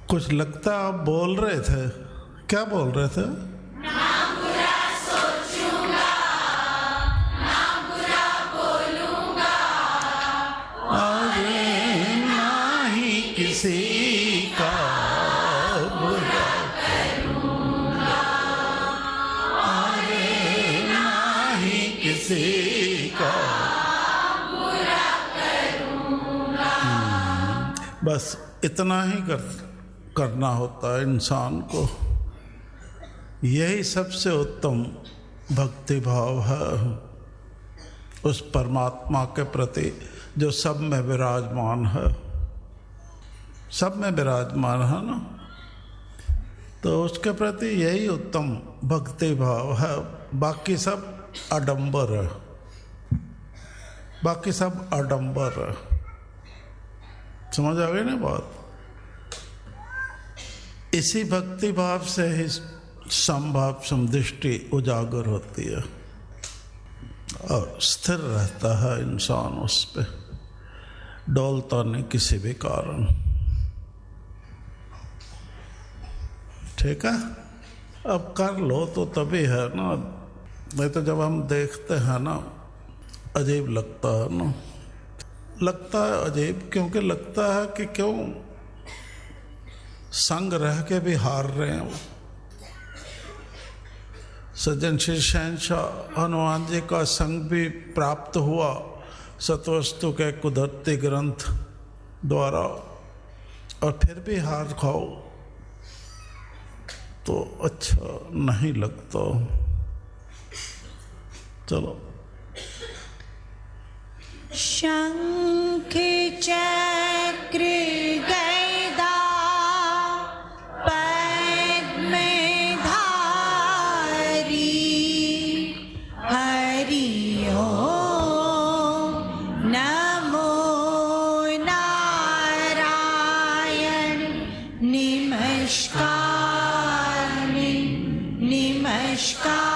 कुछ लगता आप बोल रहे थे, क्या बोल रहे थे? ना बुरा सोचूंगा, ना बुरा बोलूंगा, अरे ना ही किसी का बुरा करूंगा, अरे ना ही किसी का बुरा करूंगा। बस इतना ही करना होता है इंसान को। यही सबसे उत्तम भक्ति भाव है उस परमात्मा के प्रति जो सब में विराजमान है। सब में विराजमान है ना, तो उसके प्रति यही उत्तम भक्ति भाव है। बाकी सब आडंबर है, बाकी सब आडंबर है। समझ आ गई ना बात? इसी भक्ति भाव से ही समभाव समदृष्टि उजागर होती है और स्थिर रहता है इंसान, उस पे डोलता नहीं किसी भी कारण। ठीक है, अब कर लो तो तभी है ना, नहीं तो जब हम देखते हैं ना अजीब लगता है ना। लगता है अजीब क्योंकि लगता है कि क्यों संग रह के भी हार रहे हैं। सज्जन श्री शहंशाह हनुमान जी का संग भी प्राप्त हुआ सतवस्तु के कुदरती ग्रंथ द्वारा, और फिर भी हार खाओ तो अच्छा नहीं लगता। चलो। शंख चक्र गदा पद्म धारी, हरि ओम नमो नारायण, नमस्कार नमस्कार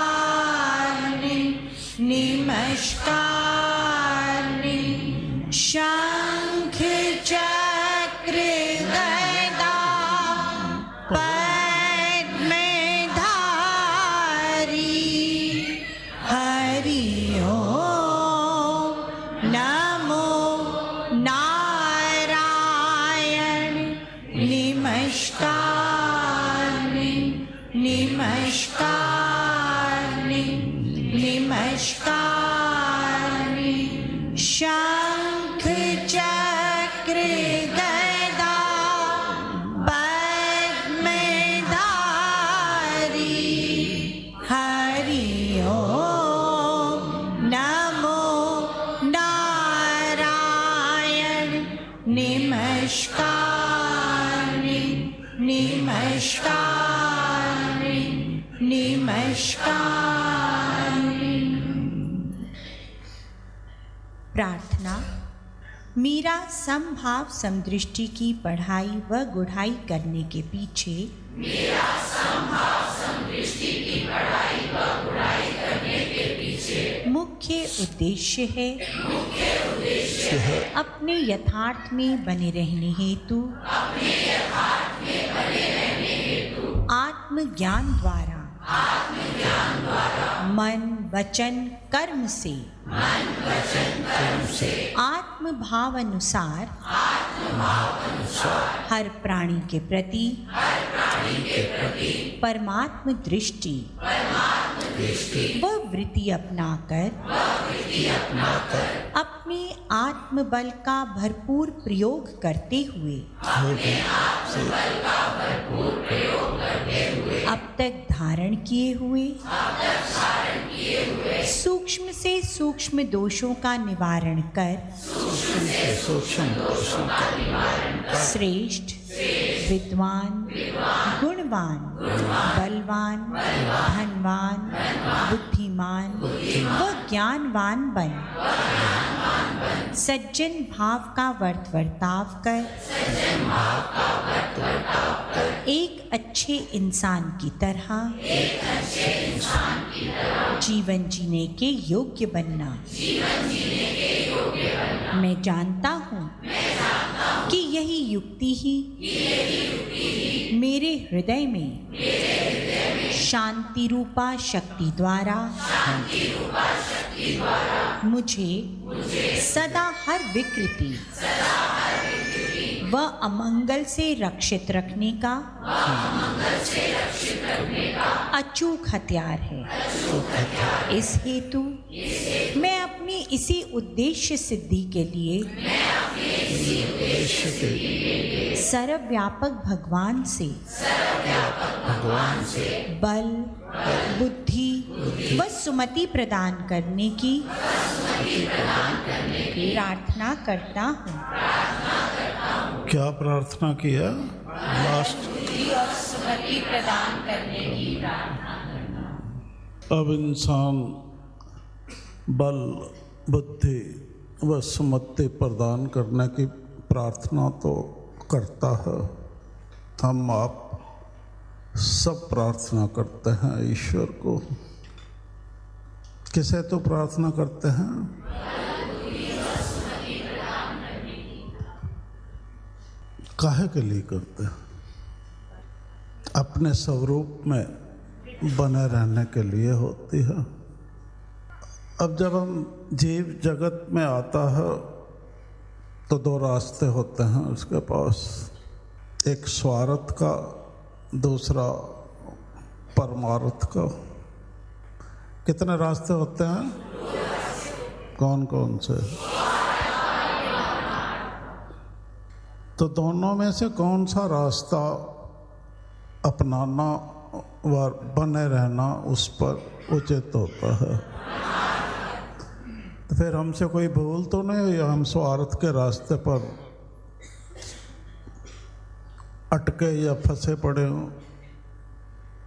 नमस्कार। शंख चक्र गदा पद्म धारी, हरि ओम नमो नारायण, नमस्कार नमस्कार नमस्कार। शंख चक्र गदा पद्म धारी, हरि ओम नमो नारायण, नमस्कार नमस्कार नमस्कार। प्रार्थना। मीरा समभाव समदृष्टि की पढ़ाई व गुढ़ाई करने के पीछे मुख्य उद्देश्य है अपने यथार्थ में बने रहने हेतु आत्मज्ञान द्वारा मन वचन कर्म से आत्म भाव अनुसार हर प्राणी के प्रति परमात्म दृष्टि व वृत्ति अपनाकर अपने आत्मबल का भरपूर प्रयोग करते हुए अब तक धारण किए हुए सूक्ष्म से सूक्ष्म दोषों का निवारण कर श्रेष्ठ विद्वान गुणवान बलवान धनवान बुद्धिमान व ज्ञानवान बन सज्जन भाव का वर्ताव कर एक अच्छे इंसान की तरह जीवन जीने के योग्य बनना। मैं जानता हूँ कि यही युक्ति ही मेरे हृदय में शांति रूपा शक्ति द्वारा मुझे सदा हर विकृति व अमंगल से रक्षित रखने का अचूक हथियार है। इस हेतु मैं अपनी इसी उद्देश्य सिद्धि के लिए सर्वव्यापक भगवान से बल, बुद्धि व सुमति प्रदान करने की प्रार्थना करता हूँ। क्या प्रार्थना किया? लास्ट और सुमति प्रदान करने की प्रार्थना करना। अब इंसान बल, बुद्धि व सुमति प्रदान करने की प्रार्थना तो करता है। हम आप सब प्रार्थना करते हैं ईश्वर को। किसे तो प्रार्थना करते हैं? काहे के लिए करते हैं? अपने स्वरूप में बने रहने के लिए होती है। अब जब हम जीव जगत में आता है तो दो रास्ते होते हैं उसके पास, एक स्वार्थ का, दूसरा परमार्थ का। कितने रास्ते होते हैं? कौन कौन से? तो दोनों में से कौन सा रास्ता अपनाना व बने रहना उस पर उचित होता है? तो फिर हमसे कोई भूल तो नहीं हुई हम स्वार्थ के रास्ते पर अटके या फंसे पड़े हों?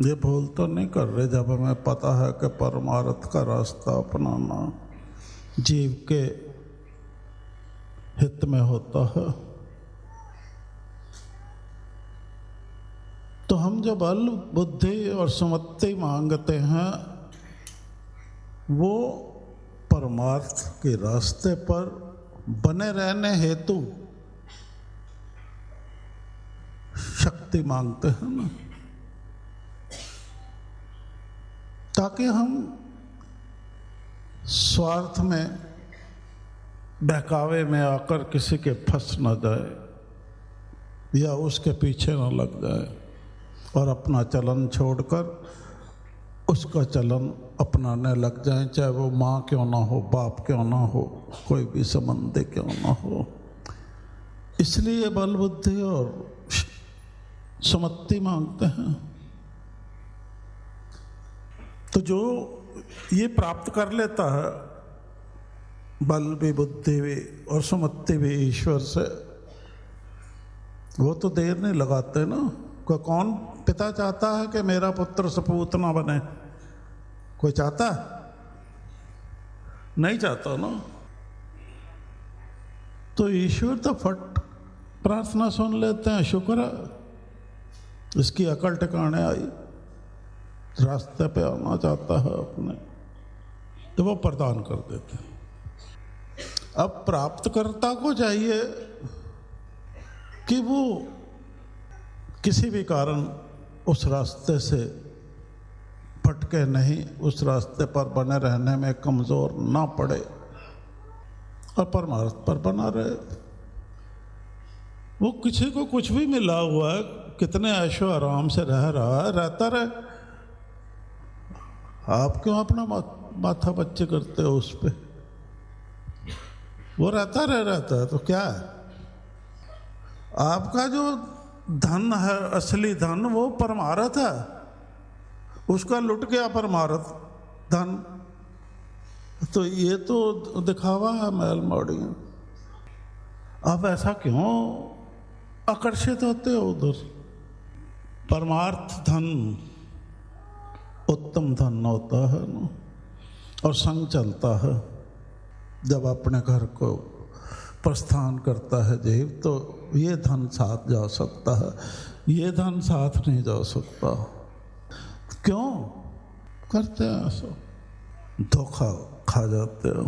ये भूल तो नहीं कर रहे जब हमें पता है कि परमार्थ का रास्ता अपनाना जीव के हित में होता है। तो हम जो बल, बुद्धि और सुमति मांगते हैं वो परमार्थ के रास्ते पर बने रहने हेतु शक्ति मांगते हैं ना, ताकि हम स्वार्थ में, बहकावे में आकर किसी के फंस न जाए या उसके पीछे न लग जाए और अपना चलन छोड़कर उसका चलन अपनाने लग जाए, चाहे वो माँ क्यों ना हो, बाप क्यों ना हो, कोई भी संबंधी क्यों ना हो। इसलिए बल, बुद्धि और सुमति मांगते हैं। तो जो ये प्राप्त कर लेता है, बल भी, बुद्धि भी और सुमति भी ईश्वर से, वो तो देर नहीं लगाते ना। कौन पिता चाहता है कि मेरा पुत्र सपूत ना बने? कोई चाहता है? नहीं चाहता ना। तो ईश्वर तो फट प्रार्थना सुन लेते हैं, शुक्र है इसकी अकल ठिकाने आई, रास्ते पे आना चाहता है अपने, तो वो प्रदान कर देते हैं। अब प्राप्तकर्ता को चाहिए कि वो किसी भी कारण उस रास्ते से भटके नहीं, उस रास्ते पर बने रहने में कमज़ोर ना पड़े और परमार्थ पर बना रहे। वो किसी को कुछ भी मिला हुआ है, कितने ऐशो आराम से रह रहा है, रहता रहे। आप क्यों अपना माथा बच्चे करते हो उस पे? वो रहता है तो क्या है? आपका जो धन है, असली धन, वो परमार्थ है। उसका लुट गया परमार्थ धन, तो ये तो दिखावा है, मैल मौड़ी। आप ऐसा क्यों आकर्षित होते हो उधर? परमार्थ धन उत्तम धन होता है ना, और संग चलता है। जब अपने घर को प्रस्थान करता है जीव, तो ये धन साथ जा सकता है, ये धन साथ नहीं जा सकता। क्यों करते हैं ऐसा? धोखा खा जाते हो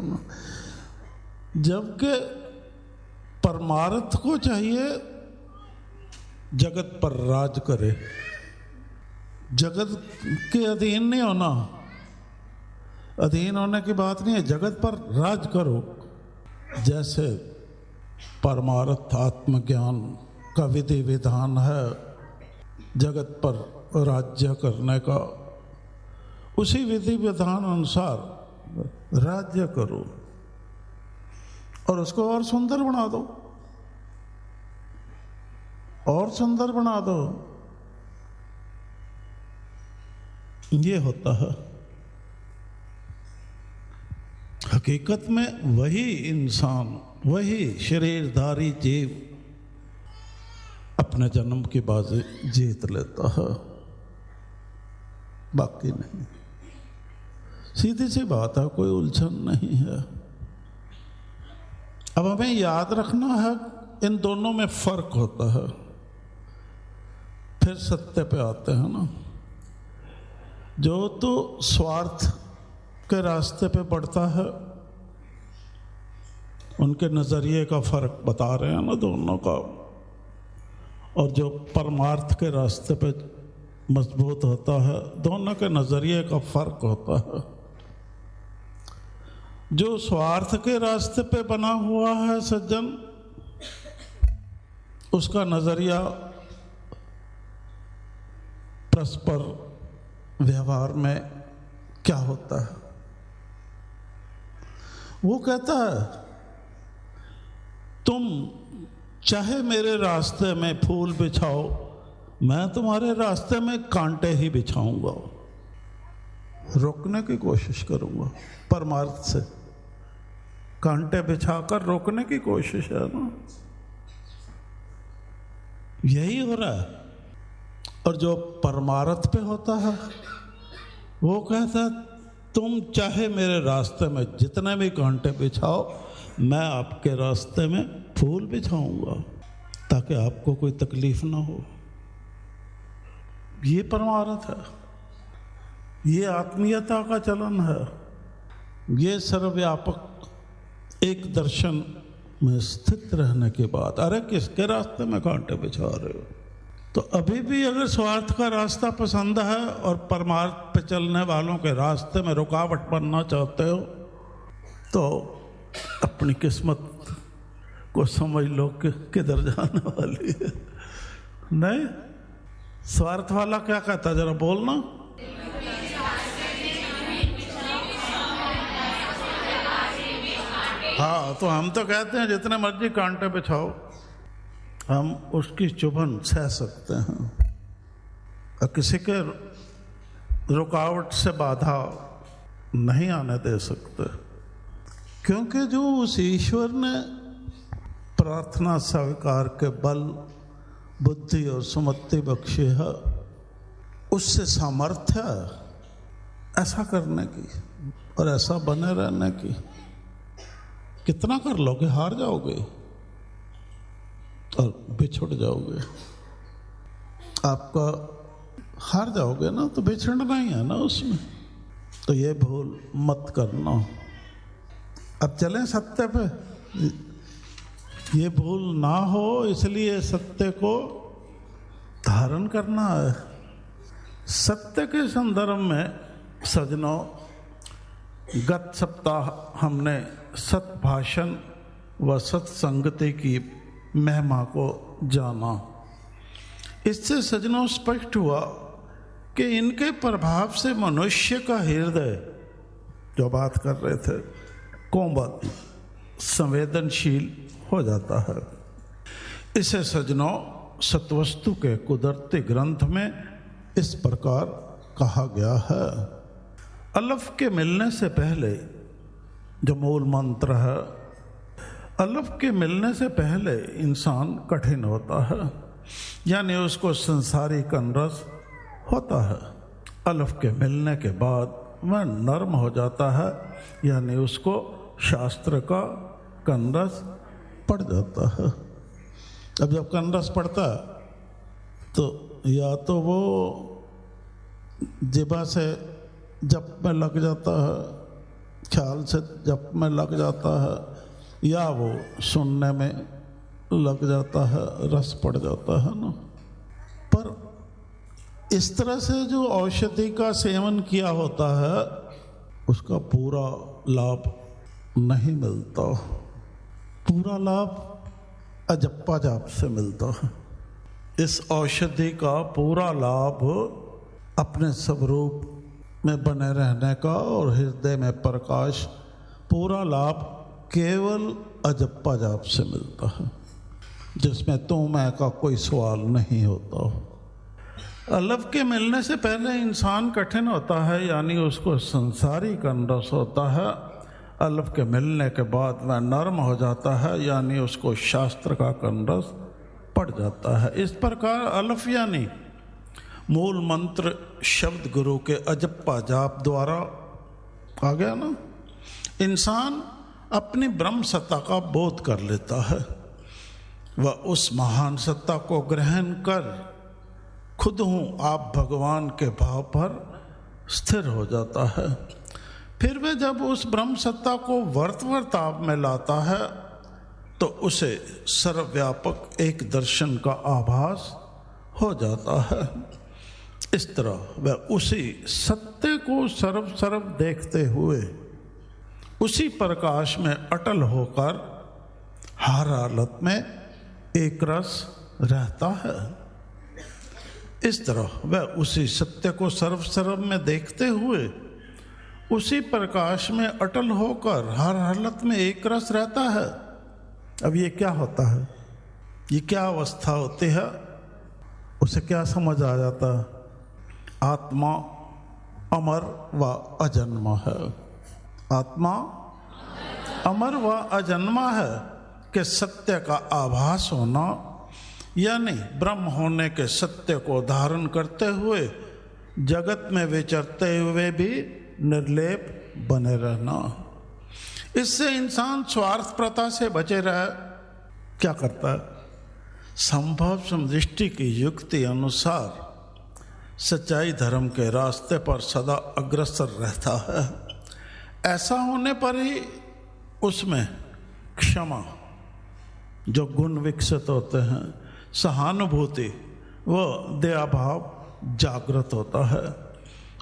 ना। जबकि परमार्थ को चाहिए जगत पर राज करे, जगत के अधीन नहीं होना। अधीन होने की बात नहीं है, जगत पर राज करो। जैसे परमार्थ आत्मज्ञान का विधि विधान है जगत पर राज्य करने का, उसी विधि विधान अनुसार राज्य करो और उसको और सुंदर बना दो, और सुंदर बना दो। ये होता है। हकीकत में वही इंसान, वही शरीरधारी जीव अपने जन्म की बाजी जीत लेता है, बाकी नहीं। सीधी सी बात है, कोई उलझन नहीं है। अब हमें याद रखना है इन दोनों में फर्क होता है। फिर सत्य पे आते हैं ना, जो तो स्वार्थ के रास्ते पे बढ़ता है उनके नज़रिए का फर्क बता रहे हैं ना दोनों का, और जो परमार्थ के रास्ते पे मजबूत होता है दोनों के नज़रिए का फर्क होता है। जो स्वार्थ के रास्ते पे बना हुआ है सज्जन, उसका नज़रिया परस्पर व्यवहार में क्या होता है, वो कहता है तुम चाहे मेरे रास्ते में फूल बिछाओ, मैं तुम्हारे रास्ते में कांटे ही बिछाऊंगा, रोकने की कोशिश करूंगा। परमार्थ से कांटे बिछाकर रोकने की कोशिश है ना, यही हो रहा है। और जो परमार्थ पे होता है वो कहता है तुम चाहे मेरे रास्ते में जितने भी कांटे बिछाओ, मैं आपके रास्ते में फूल बिछाऊंगा ताकि आपको कोई तकलीफ ना हो। ये परमार्थ है, ये आत्मीयता का चलन है, ये सर्वव्यापक एक दर्शन में स्थित रहने के बाद। अरे किसके रास्ते में कांटे बिछा रहे हो? तो अभी भी अगर स्वार्थ का रास्ता पसंद है और परमार्थ पे चलने वालों के रास्ते में रुकावट बनना चाहते हो तो अपनी किस्मत को समझ लो कि किधर जाने वाली है। नहीं, स्वार्थ वाला क्या कहता है जरा बोलना। हाँ, तो हम तो कहते हैं जितने मर्जी कांटे बिछाओ, हम उसकी चुभन सह सकते हैं और किसी के रुकावट से बाधा नहीं आने दे सकते, क्योंकि जो उस ईश्वर ने प्रार्थना स्वीकार के बल, बुद्धि और सुमति बख्शी है, उससे सामर्थ्य है ऐसा करने की और ऐसा बने रहने की। कितना कर लोगे? हार जाओगे और बिछुड़ जाओगे। आपका हार जाओगे ना तो बिछड़ना ही है ना उसमें, तो ये भूल मत करना। अब चलें सत्य पे, ये भूल ना हो इसलिए सत्य को धारण करना है। सत्य के संदर्भ में सज्जनों, गत सप्ताह हमने सत्भाषण व सत्संगति की महिमा को जाना। इससे सज्जनों स्पष्ट हुआ कि इनके प्रभाव से मनुष्य का हृदय, जो बात कर रहे थे, कोमल, संवेदनशील हो जाता है। इसे सज्जनों सत्वस्तु के कुदरती ग्रंथ में इस प्रकार कहा गया है। अलफ के मिलने से पहले, जो मूल मंत्र है, अलफ के मिलने से पहले इंसान कठिन होता है, यानी उसको संसारी कनरस होता है। अलफ के मिलने के बाद वह नर्म हो जाता है, यानी उसको शास्त्र का कनरस पड़ जाता है। अब जब कनरस पड़ता है तो या तो वो जिबा से जप में लग जाता है, ख्याल से जप में लग जाता है, या वो सुनने में लग जाता है, रस पड़ जाता है ना। पर इस तरह से जो औषधि का सेवन किया होता है उसका पूरा लाभ नहीं मिलता। पूरा लाभ अजप्पा जाप से मिलता है। इस औषधि का पूरा लाभ अपने स्वरूप में बने रहने का और हृदय में प्रकाश, पूरा लाभ केवल अजप्पा जाप से मिलता है, जिसमें तू मैं का कोई सवाल नहीं होता। अलफ के मिलने से पहले इंसान कठिन होता है, यानी उसको संसारी रस होता है। अलफ के मिलने के बाद वह नर्म हो जाता है, यानी उसको शास्त्र का रस पड़ जाता है। इस प्रकार अलफ यानी मूल मंत्र शब्द गुरु के अजप्पा जाप द्वारा आ गया ना, इंसान अपनी ब्रह्म सत्ता का बोध कर लेता है। वह उस महान सत्ता को ग्रहण कर खुद हूँ आप भगवान के भाव पर स्थिर हो जाता है। फिर वह जब उस ब्रह्म सत्ता को वर्तवर्ताप में लाता है तो उसे सर्वव्यापक एक दर्शन का आभास हो जाता है। इस तरह वह उसी सत्य को सर्व देखते हुए उसी प्रकाश में अटल होकर हर हालत में एक रस रहता है। इस तरह वह उसी सत्य को सर्व में देखते हुए उसी प्रकाश में अटल होकर हर हालत में एक रस रहता है। अब ये क्या होता है, ये क्या अवस्था होती है, उसे क्या समझ आ जाता है? आत्मा अमर व अजन्मा है। आत्मा अमर व अजन्मा है कि सत्य का आभास होना, यानी ब्रह्म होने के सत्य को धारण करते हुए जगत में विचरते हुए भी निर्लेप बने रहना। इससे इंसान स्वार्थ प्रथा से बचे रहे क्या करता है? संभव समदृष्टि की युक्ति अनुसार सच्चाई धर्म के रास्ते पर सदा अग्रसर रहता है। ऐसा होने पर ही उसमें क्षमा जो गुण विकसित होते हैं, सहानुभूति व दया भाव जागृत होता है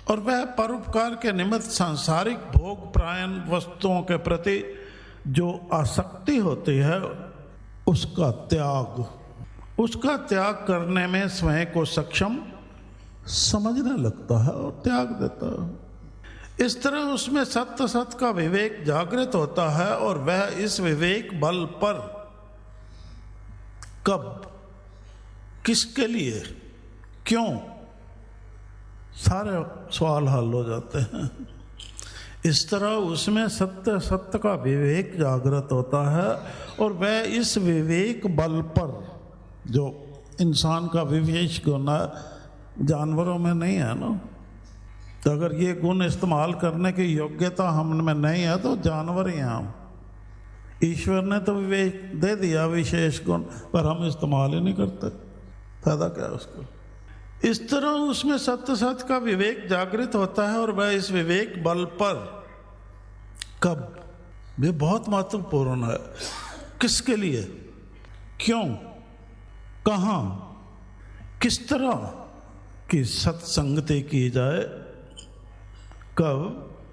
और वह परोपकार के निमित्त सांसारिक भोग प्रायण वस्तुओं के प्रति जो आसक्ति होती है उसका त्याग करने में स्वयं को सक्षम समझने लगता है और त्याग देता है। इस तरह उसमें सत्य का विवेक जागृत होता है और वह इस विवेक बल पर कब, किसके लिए, क्यों, सारे सवाल हल हो जाते हैं। इस तरह उसमें सत्य का विवेक जागृत होता है और वह इस विवेक बल पर, जो इंसान का विवेक गुण जानवरों में नहीं है ना, तो अगर ये गुण इस्तेमाल करने की योग्यता हम में नहीं है तो जानवर ही हैं हम। ईश्वर ने तो विवेक दे दिया विशेष गुण, पर हम इस्तेमाल ही नहीं करते, फायदा क्या है उसको। इस तरह उसमें सत्य का विवेक जागृत होता है और वह इस विवेक बल पर कब, ये बहुत महत्वपूर्ण है, किसके लिए, क्यों, कहाँ, किस तरह की सत्संगति की जाए, कब,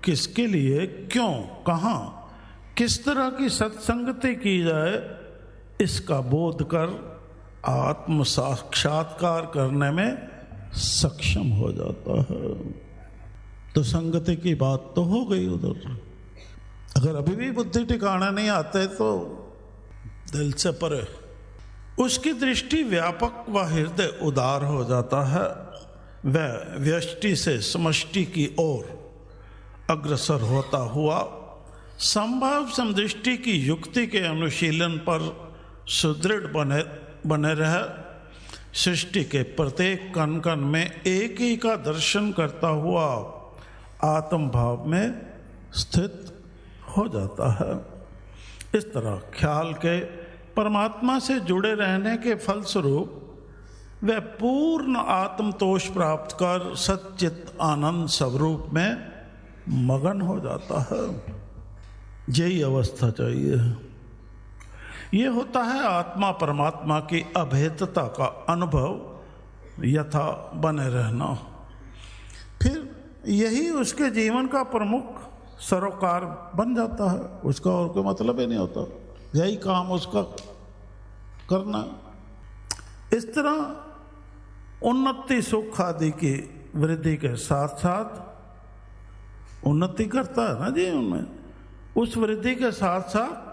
किसके लिए, क्यों, कहाँ, किस तरह की सत्संगति की जाए, इसका बोध कर आत्म साक्षात्कार करने में सक्षम हो जाता है। तो संगति की बात तो हो गई उधर। अगर अभी भी बुद्धि ठिकाना नहीं आते तो दिल से परे, उसकी दृष्टि व्यापक व हृदय उदार हो जाता है। वह व्यष्टि से समष्टि की ओर अग्रसर होता हुआ संभव समदृष्टि की युक्ति के अनुशीलन पर सुदृढ़ बने रहे, सृष्टि के प्रत्येक कण कण में एक ही का दर्शन करता हुआ आत्म भाव में स्थित हो जाता है। इस तरह ख्याल के परमात्मा से जुड़े रहने के फलस्वरूप वह पूर्ण आत्मतोष प्राप्त कर सच्चित आनंद स्वरूप में मगन हो जाता है। यही अवस्था चाहिए। ये होता है आत्मा परमात्मा की अभेदता का अनुभव यथा बने रहना। फिर यही उसके जीवन का प्रमुख सरोकार बन जाता है, उसका और कोई मतलब ही नहीं होता, यही काम उसका करना। इस तरह उन्नति सुख आदि की वृद्धि के साथ साथ उन्नति करता है ना जीवन में, उस वृद्धि के साथ साथ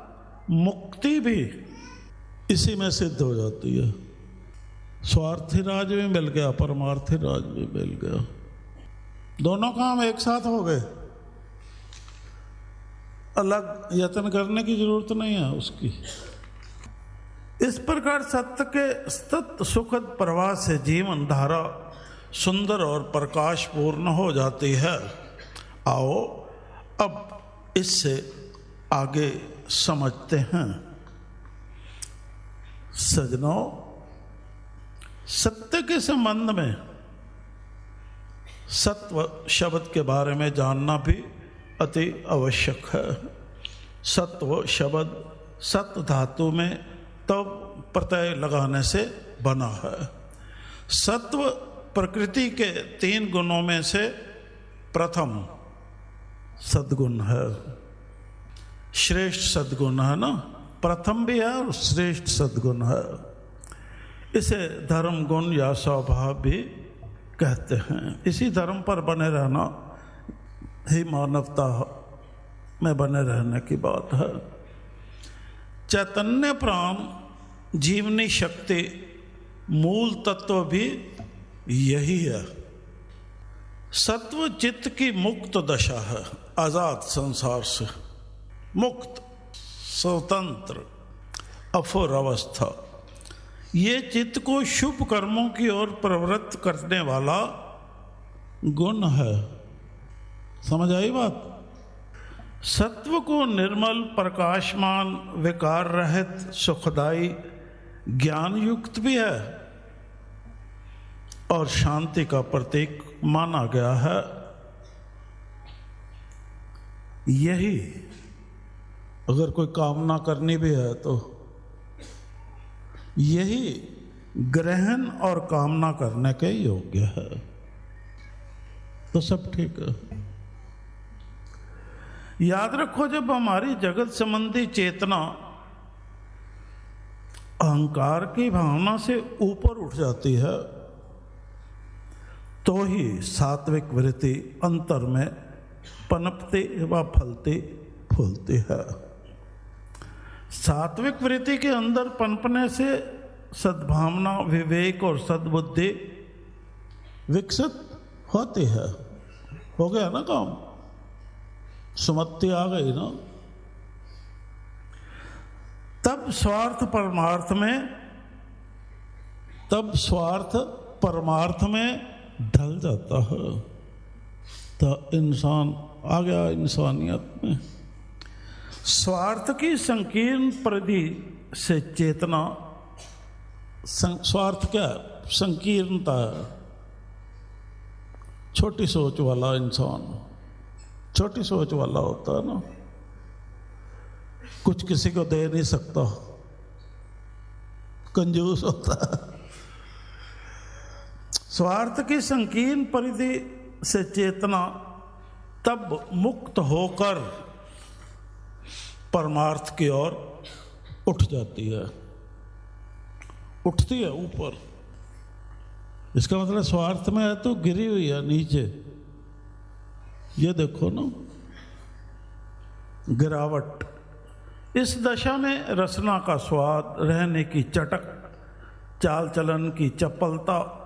मुक्ति भी इसी में सिद्ध हो जाती है। स्वार्थी राज भी मिल गया, परमार्थी राज भी मिल गया, दोनों काम एक साथ हो गए, अलग यत्न करने की जरूरत नहीं है उसकी। इस प्रकार सत्य के सतत सुखद प्रवाह से जीवन धारा सुंदर और प्रकाशपूर्ण हो जाती है। आओ अब इससे आगे समझते हैं। सज्जनों, सत्य के संबंध में सत्व शब्द के बारे में जानना भी अति आवश्यक है। सत्व शब्द सत धातु में तब प्रत्यय लगाने से बना है। सत्व प्रकृति के 3 गुणों में से प्रथम सद्गुण है, श्रेष्ठ सद्गुण है ना, प्रथम भी है और श्रेष्ठ सद्गुण है। इसे धर्म गुण या स्वभाव भी कहते हैं। इसी धर्म पर बने रहना ही मानवता में बने रहने की बात है। चैतन्य प्राण जीवनी शक्ति मूल तत्व भी यही है। सत्व चित्त की मुक्त दशा है, आजाद संसार से मुक्त स्वतंत्र अफुर अवस्था। ये चित्त को शुभ कर्मों की ओर प्रवृत्त करने वाला गुण है। समझ आई बात? सत्व को निर्मल प्रकाशमान विकार रहित सुखदाई ज्ञान युक्त भी है और शांति का प्रतीक माना गया है। यही अगर कोई कामना करनी भी है तो यही ग्रहण और कामना करने के योग्य है, तो सब ठीक है। याद रखो, जब हमारी जगत संबंधी चेतना अहंकार की भावना से ऊपर उठ जाती है तो ही सात्विक वृत्ति अंतर में पनपती व फलती फूलती है। सात्विक वृत्ति के अंदर पनपने से सद्भावना, विवेक और सद्बुद्धि विकसित होती है। हो गया ना काम, सुमति आ गई ना। तब स्वार्थ परमार्थ में ढल जाता है, तो इंसान आ गया इंसानियत में। स्वार्थ की संकीर्ण परिधि से चेतना, स्वार्थ क्या है? संकीर्णता है। छोटी सोच वाला इंसान छोटी सोच वाला होता है ना, कुछ किसी को दे नहीं सकता, कंजूस होता है। स्वार्थ की संकीर्ण परिधि से चेतना तब मुक्त होकर परमार्थ की ओर उठ जाती है, उठती है ऊपर। इसका मतलब स्वार्थ में है तो गिरी हुई है नीचे। ये देखो ना, गिरावट। इस दशा में रसना का स्वाद, रहने की चटक, चाल चलन की चपलता,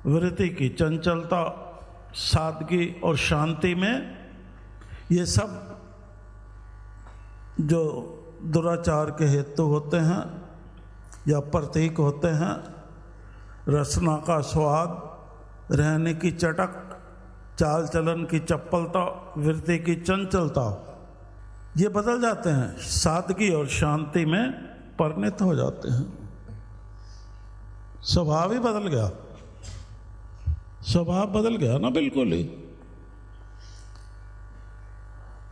वृत्ति की चंचलता, सादगी और शांति में ये सब जो दुराचार के हेतु होते हैं या प्रतीक होते हैं, रसना का स्वाद, रहने की चटक, चाल चलन की चपलता, वृत्ति की चंचलता, ये बदल जाते हैं, सादगी और शांति में परिणत हो जाते हैं। स्वभाव ही बदल गया, स्वभाव बदल गया ना बिल्कुल ही।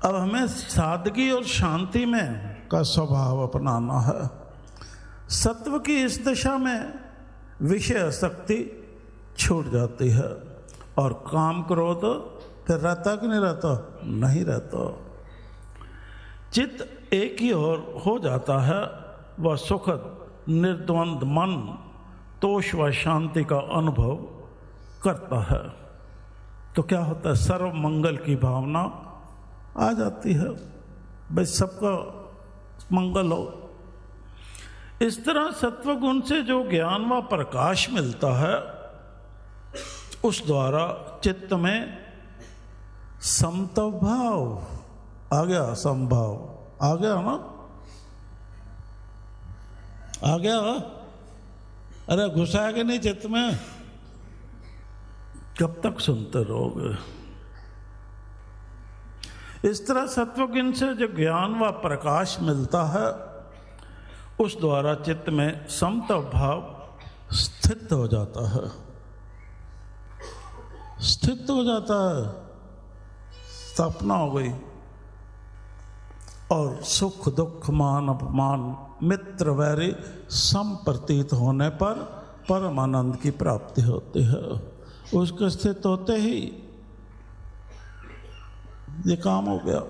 अब हमें सादगी और शांति में का स्वभाव अपनाना है। सत्व की इस दशा में विषय आसक्ति छूट जाती है और काम क्रोध फिर रहता कि नहीं रहता? नहीं रहता। चित्त एक ही और हो जाता है, वह सुखद निर्द्वंद मन तोष व शांति का अनुभव करता है। तो क्या होता है? सर्व मंगल की भावना आ जाती है, भाई सबका मंगल हो। इस तरह सत्वगुण से जो ज्ञान व प्रकाश मिलता है, उस द्वारा चित्त में समत्व भाव आ गया, समभाव आ गया ना, आ गया। अरे घुसा के नहीं चित्त में, कब तक सुनते रहोगे? इस तरह सत्वगुण से जो ज्ञान व प्रकाश मिलता है, उस द्वारा चित्त में समत्व भाव स्थित हो जाता है, स्थित हो जाता है, स्थापना हो गई। और सुख दुख मान अपमान मित्र वैरी सम प्रतीत होने पर परम आनंद की प्राप्ति होती है। उसके स्थित होते ही ये काम हो गया।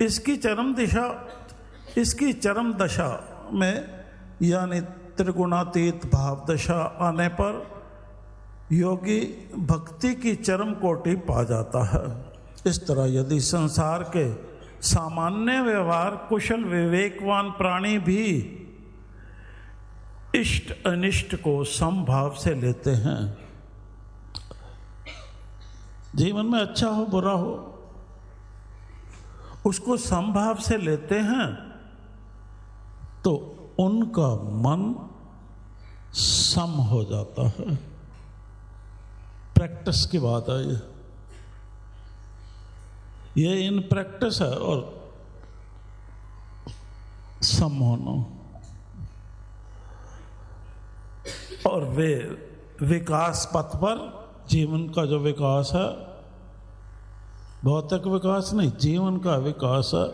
इसकी चरम दशा में यानी त्रिगुणातीत भाव दशा आने पर योगी भक्ति की चरम कोटि पा जाता है। इस तरह यदि संसार के सामान्य व्यवहार कुशल विवेकवान प्राणी भी इष्ट अनिष्ट को समभाव से लेते हैं, जीवन में अच्छा हो बुरा हो उसको समभाव से लेते हैं, तो उनका मन सम हो जाता है। प्रैक्टिस की बात है ये इन प्रैक्टिस है। और सम होना, और वे विकास पथ पर, जीवन का जो विकास है, भौतिक विकास नहीं, जीवन का विकास है,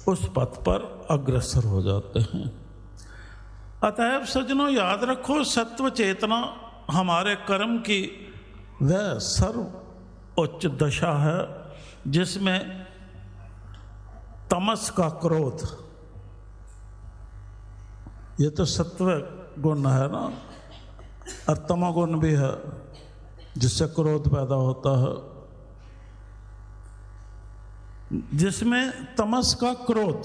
उस पथ पर अग्रसर हो जाते हैं। अतएव सज्जनों याद रखो, सत्व चेतना हमारे कर्म की वह सर्व उच्च दशा है जिसमें तमस का क्रोध, ये तो सत्व गुण है ना, और तमोगुण भी है जिससे क्रोध पैदा होता है। जिसमें तमस का क्रोध,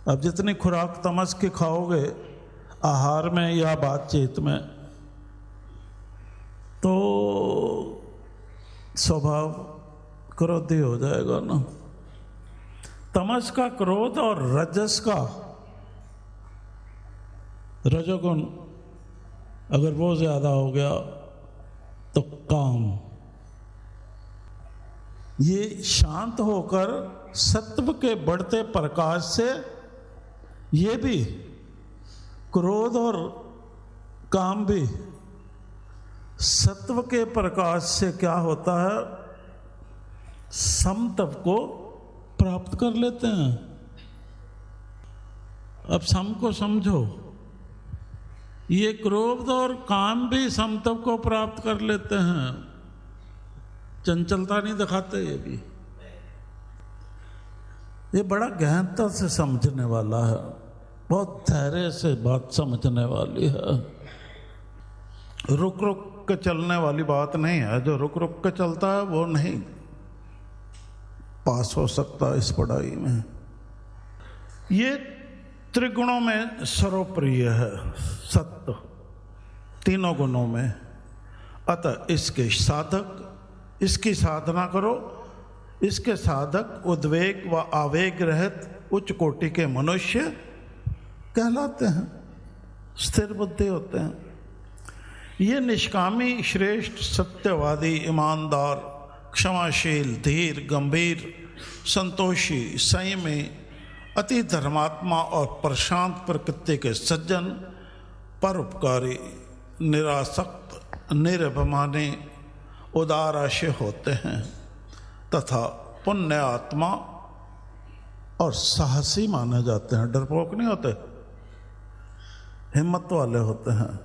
अब जितनी खुराक तमस की खाओगे आहार में या बातचीत में, तो स्वभाव क्रोधी हो जाएगा ना। तमस का क्रोध और रजस का रजोगुण अगर वो ज्यादा हो गया तो काम, ये शांत होकर सत्व के बढ़ते प्रकाश से ये भी क्रोध और काम भी सत्व के प्रकाश से क्या होता है, समत्व को प्राप्त कर लेते हैं। अब सम को समझो, ये क्रोध और काम भी समत्व को प्राप्त कर लेते हैं, चंचलता नहीं दिखाते। ये भी ये बड़ा गहनता से समझने वाला है, बहुत धैर्य से बात समझने वाली है, रुक रुक के चलने वाली बात नहीं है। जो रुक रुक के चलता है वो नहीं पास हो सकता इस पढ़ाई में। ये त्रिगुणों में सर्वप्रिय है सत्य, तीनों गुणों में। अतः इसके साधक, इसकी साधना करो, इसके साधक उद्वेग व आवेग रहित उच्च कोटि के मनुष्य कहलाते हैं, स्थिर बुद्धि होते हैं। ये निष्कामी, श्रेष्ठ, सत्यवादी, ईमानदार, क्षमाशील, धीर, गंभीर, संतोषी, संयमी, अति धर्मात्मा और प्रशांत प्रकृति के सज्जन, परोपकारी, निरासक्त, निरभिमानी, उदार आशय होते हैं तथा पुण्य आत्मा और साहसी माने जाते हैं। डरपोक नहीं होते, हिम्मत वाले होते हैं,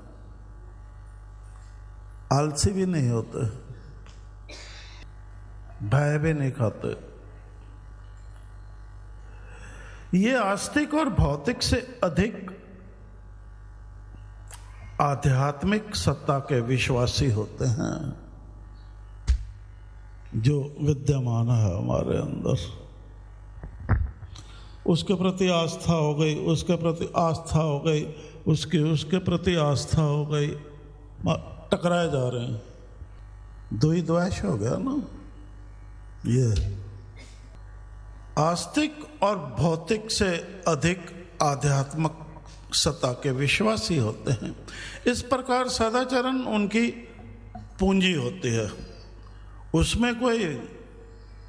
आलसी भी नहीं होते, भय भी नहीं खाते। ये आस्तिक और भौतिक से अधिक आध्यात्मिक सत्ता के विश्वासी होते हैं, जो विद्यमान है हमारे अंदर। उसके प्रति आस्था हो गई, उसके प्रति आस्था हो गई, उसके प्रति आस्था हो गई, टकराए जा रहे हैं, दो ही द्वेष हो गया ना। ये आस्तिक और भौतिक से अधिक आध्यात्मिक सत्ता के विश्वासी होते हैं। इस प्रकार सदाचरण उनकी पूंजी होती है, उसमें कोई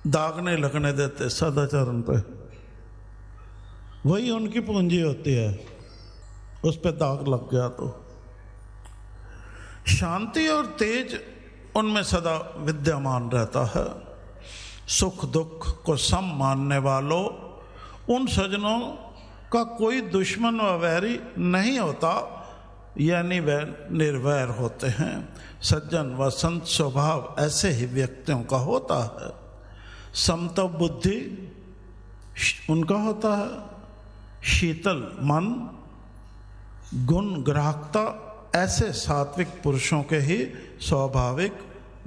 दाग नहीं लगने देते। सदाचरण पे वही उनकी पूंजी होती है, उस पे दाग लग गया तो। शांति और तेज उनमें सदा विद्यमान रहता है। सुख दुख को सम मानने वालों, उन सज्जनों का कोई दुश्मन व वैरी नहीं होता, यानी वे निर्वैर होते हैं। सज्जन व संत स्वभाव ऐसे ही व्यक्तियों का होता है। समत्व बुद्धि उनका होता है, शीतल मन, गुण ग्राहकता ऐसे सात्विक पुरुषों के ही स्वाभाविक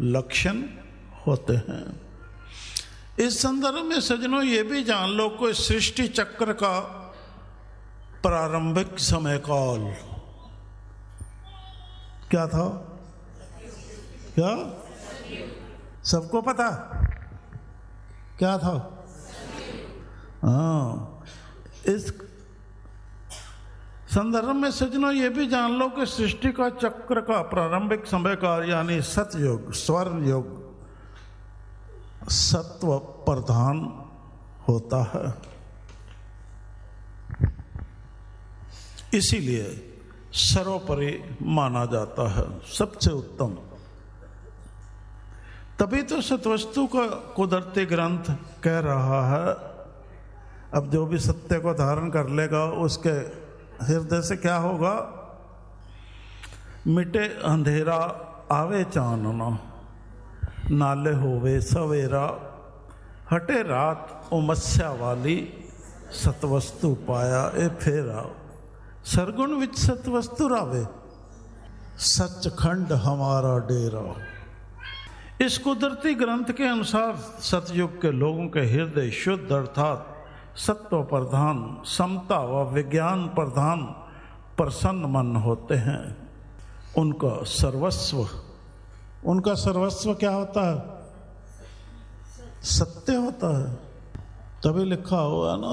लक्षण होते हैं। इस संदर्भ में सज्जनों ये भी जान लो, कोई सृष्टि चक्र का प्रारंभिक समय काल क्या था? क्या सबको पता क्या था? हाँ, इस संदर्भ में सज्जनों ये भी जान लो कि सृष्टि का चक्र का प्रारंभिक समय काल यानी सतयुग, स्वर्ण युग, सत्व प्रधान होता है। इसीलिए सर्वोपरि माना जाता है, सबसे उत्तम। तभी तो सतवस्तु का कुदरती ग्रंथ कह रहा है, अब जो भी सत्य को धारण कर लेगा उसके हृदय से क्या होगा? मिटे अंधेरा आवे चानना, नाले होवे सवेरा, हटे रात उमस्या वाली, सतवस्तु पाया ए फेरा। सरगुण विच सतवस्तु रावे, सचखंड हमारा डेरा। इस कुदरती ग्रंथ के अनुसार सतयुग के लोगों के हृदय शुद्ध अर्थात सत्व प्रधान, समता व विज्ञान प्रधान प्रसन्न मन होते हैं। उनका सर्वस्व क्या होता है? सत्य होता है। तभी लिखा हुआ ना,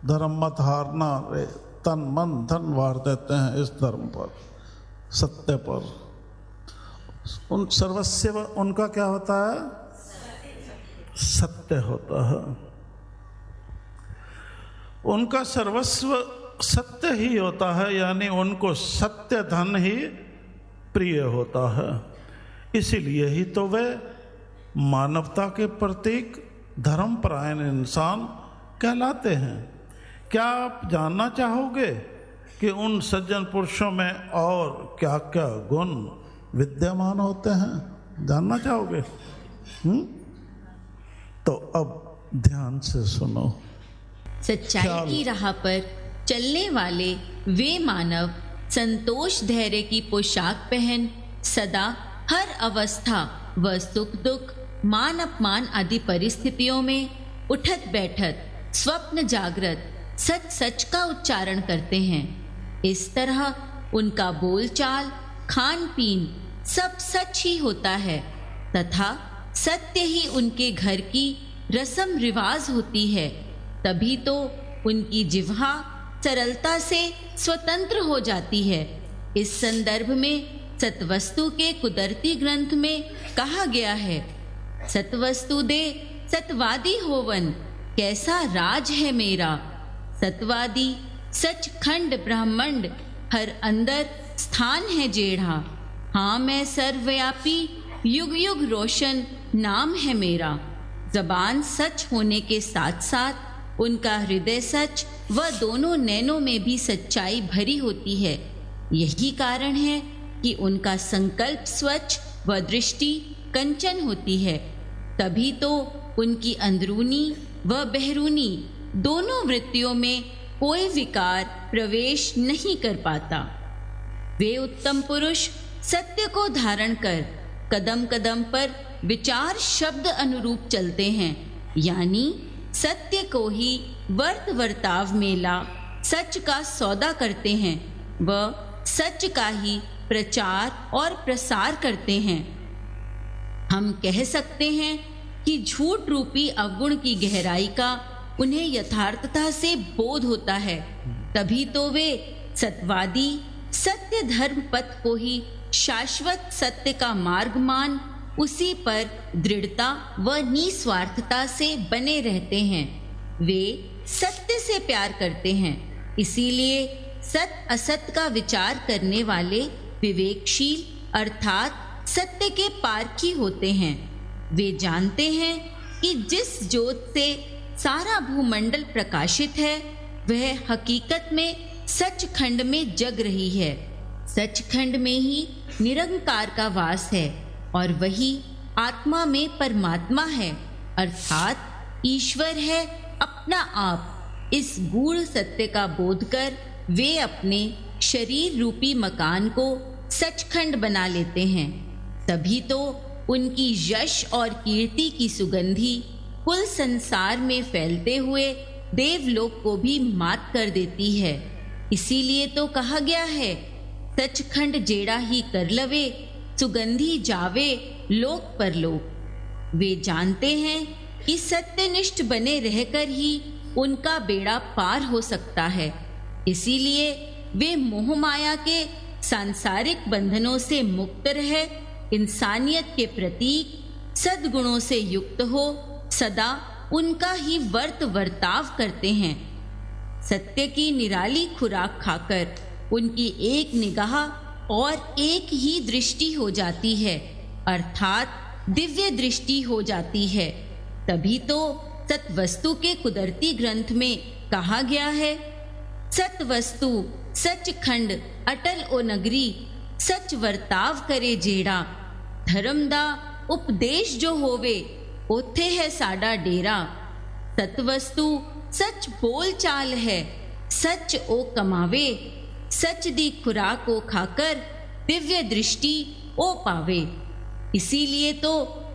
धर्म मत हारना रे, तन मन धन वार देते हैं इस धर्म पर, सत्य पर। उन सर्वस्व उनका क्या होता है? सत्य होता है। उनका सर्वस्व सत्य ही होता है, यानी उनको सत्य धन ही प्रिय होता है। इसीलिए ही तो वे मानवता के प्रतीक धर्मपरायण इंसान कहलाते हैं। क्या आप जानना चाहोगे कि उन सज्जन पुरुषों में और क्या क्या गुण विद्यमान होते हैं? जानना चाहोगे? तो अब ध्यान से सुनो। सच्चाई की राह पर चलने वाले वे मानव संतोष धैर्य की पोशाक पहन सदा हर अवस्था व सुख दुख, मान अपमान आदि परिस्थितियों में उठत बैठत, स्वप्न जागृत सच सच का उच्चारण करते हैं। इस तरह उनका बोलचाल, खान पीन सब सच ही होता है तथा सत्य ही उनके घर की रस्म रिवाज होती है। तभी तो उनकी जिह्वा सरलता से स्वतंत्र हो जाती है। इस संदर्भ में सतवस्तु के कुदरती ग्रंथ में कहा गया है, सतवस्तु दे सतवादी होवन, कैसा राज है मेरा। सतवादी सचखंड ब्रह्मांड हर अंदर स्थान है जेढ़ा। हाँ मैं सर्वव्यापी युग युग रोशन नाम है मेरा। जबान सच होने के साथ साथ उनका हृदय सच व दोनों नैनों में भी सच्चाई भरी होती है। यही कारण है कि उनका संकल्प स्वच्छ व दृष्टि कंचन होती है। तभी तो उनकी अंदरूनी व बहरूनी दोनों वृत्तियों में कोई विकार प्रवेश नहीं कर पाता। वे उत्तम पुरुष सत्य को धारण कर कदम कदम पर विचार शब्द अनुरूप चलते हैं, यानी सत्य को ही वर्त वर्ताव में ला सच का सौदा करते हैं व सच का ही प्रचार और प्रसार करते हैं। हम कह सकते हैं कि झूठ रूपी अवगुण की गहराई का उन्हें यथार्थता से बोध होता है। तभी तो वे सत्यवादी सत्य धर्म पथ को ही शाश्वत सत्य का मार्ग मान उसी पर दृढ़ता व निस्वार्थता से बने रहते हैं। वे सत्य से प्यार करते हैं, इसीलिए सत्य असत्य का विचार करने वाले विवेकशील अर्थात सत्य के पारखी होते हैं। वे जानते हैं कि जिस ज्योत से सारा भूमंडल प्रकाशित है वह हकीकत में सचखंड में जग रही है। सचखंड में ही निरंकार का वास है और वही आत्मा में परमात्मा है, अर्थात ईश्वर है अपना आप। इस गूढ़ सत्य का बोध कर वे अपने शरीर रूपी मकान को सचखंड बना लेते हैं। तभी तो उनकी यश और कीर्ति की सुगंधी कुल संसार में फैलते हुए देवलोक को भी मात कर देती है। इसीलिए तो कहा गया है, सचखंड जेड़ा ही कर लवे सुगंधी जावे लोक पर लोक। वे जानते हैं कि सत्यनिष्ठ बने रहकर ही उनका बेड़ा पार हो सकता है। इसीलिए वे मोह माया के सांसारिक बंधनों से मुक्त रह इंसानियत के प्रतीक सद्गुणों से युक्त हो सदा उनका ही वर्त वर्ताव करते हैं। सत्य की निराली खुराक खाकर उनकी एक निगाह और एक ही दृष्टि हो जाती है, अर्थात दिव्य दृष्टि हो जाती है। तभी तो सत्वस्तु के कुदरती ग्रंथ में कहा गया है, सत्वस्तु सचखंड अटल ओ नगरी सच वर्ताव करे जेड़ा धर्मदा उपदेश जो होवे ओथे है साडा डेरा। सत्वस्तु सच बोल चाल है सच ओ कमावे सच दी खुराक को खाकर दिव्य दृष्टि ओ पावे। इसीलिए तो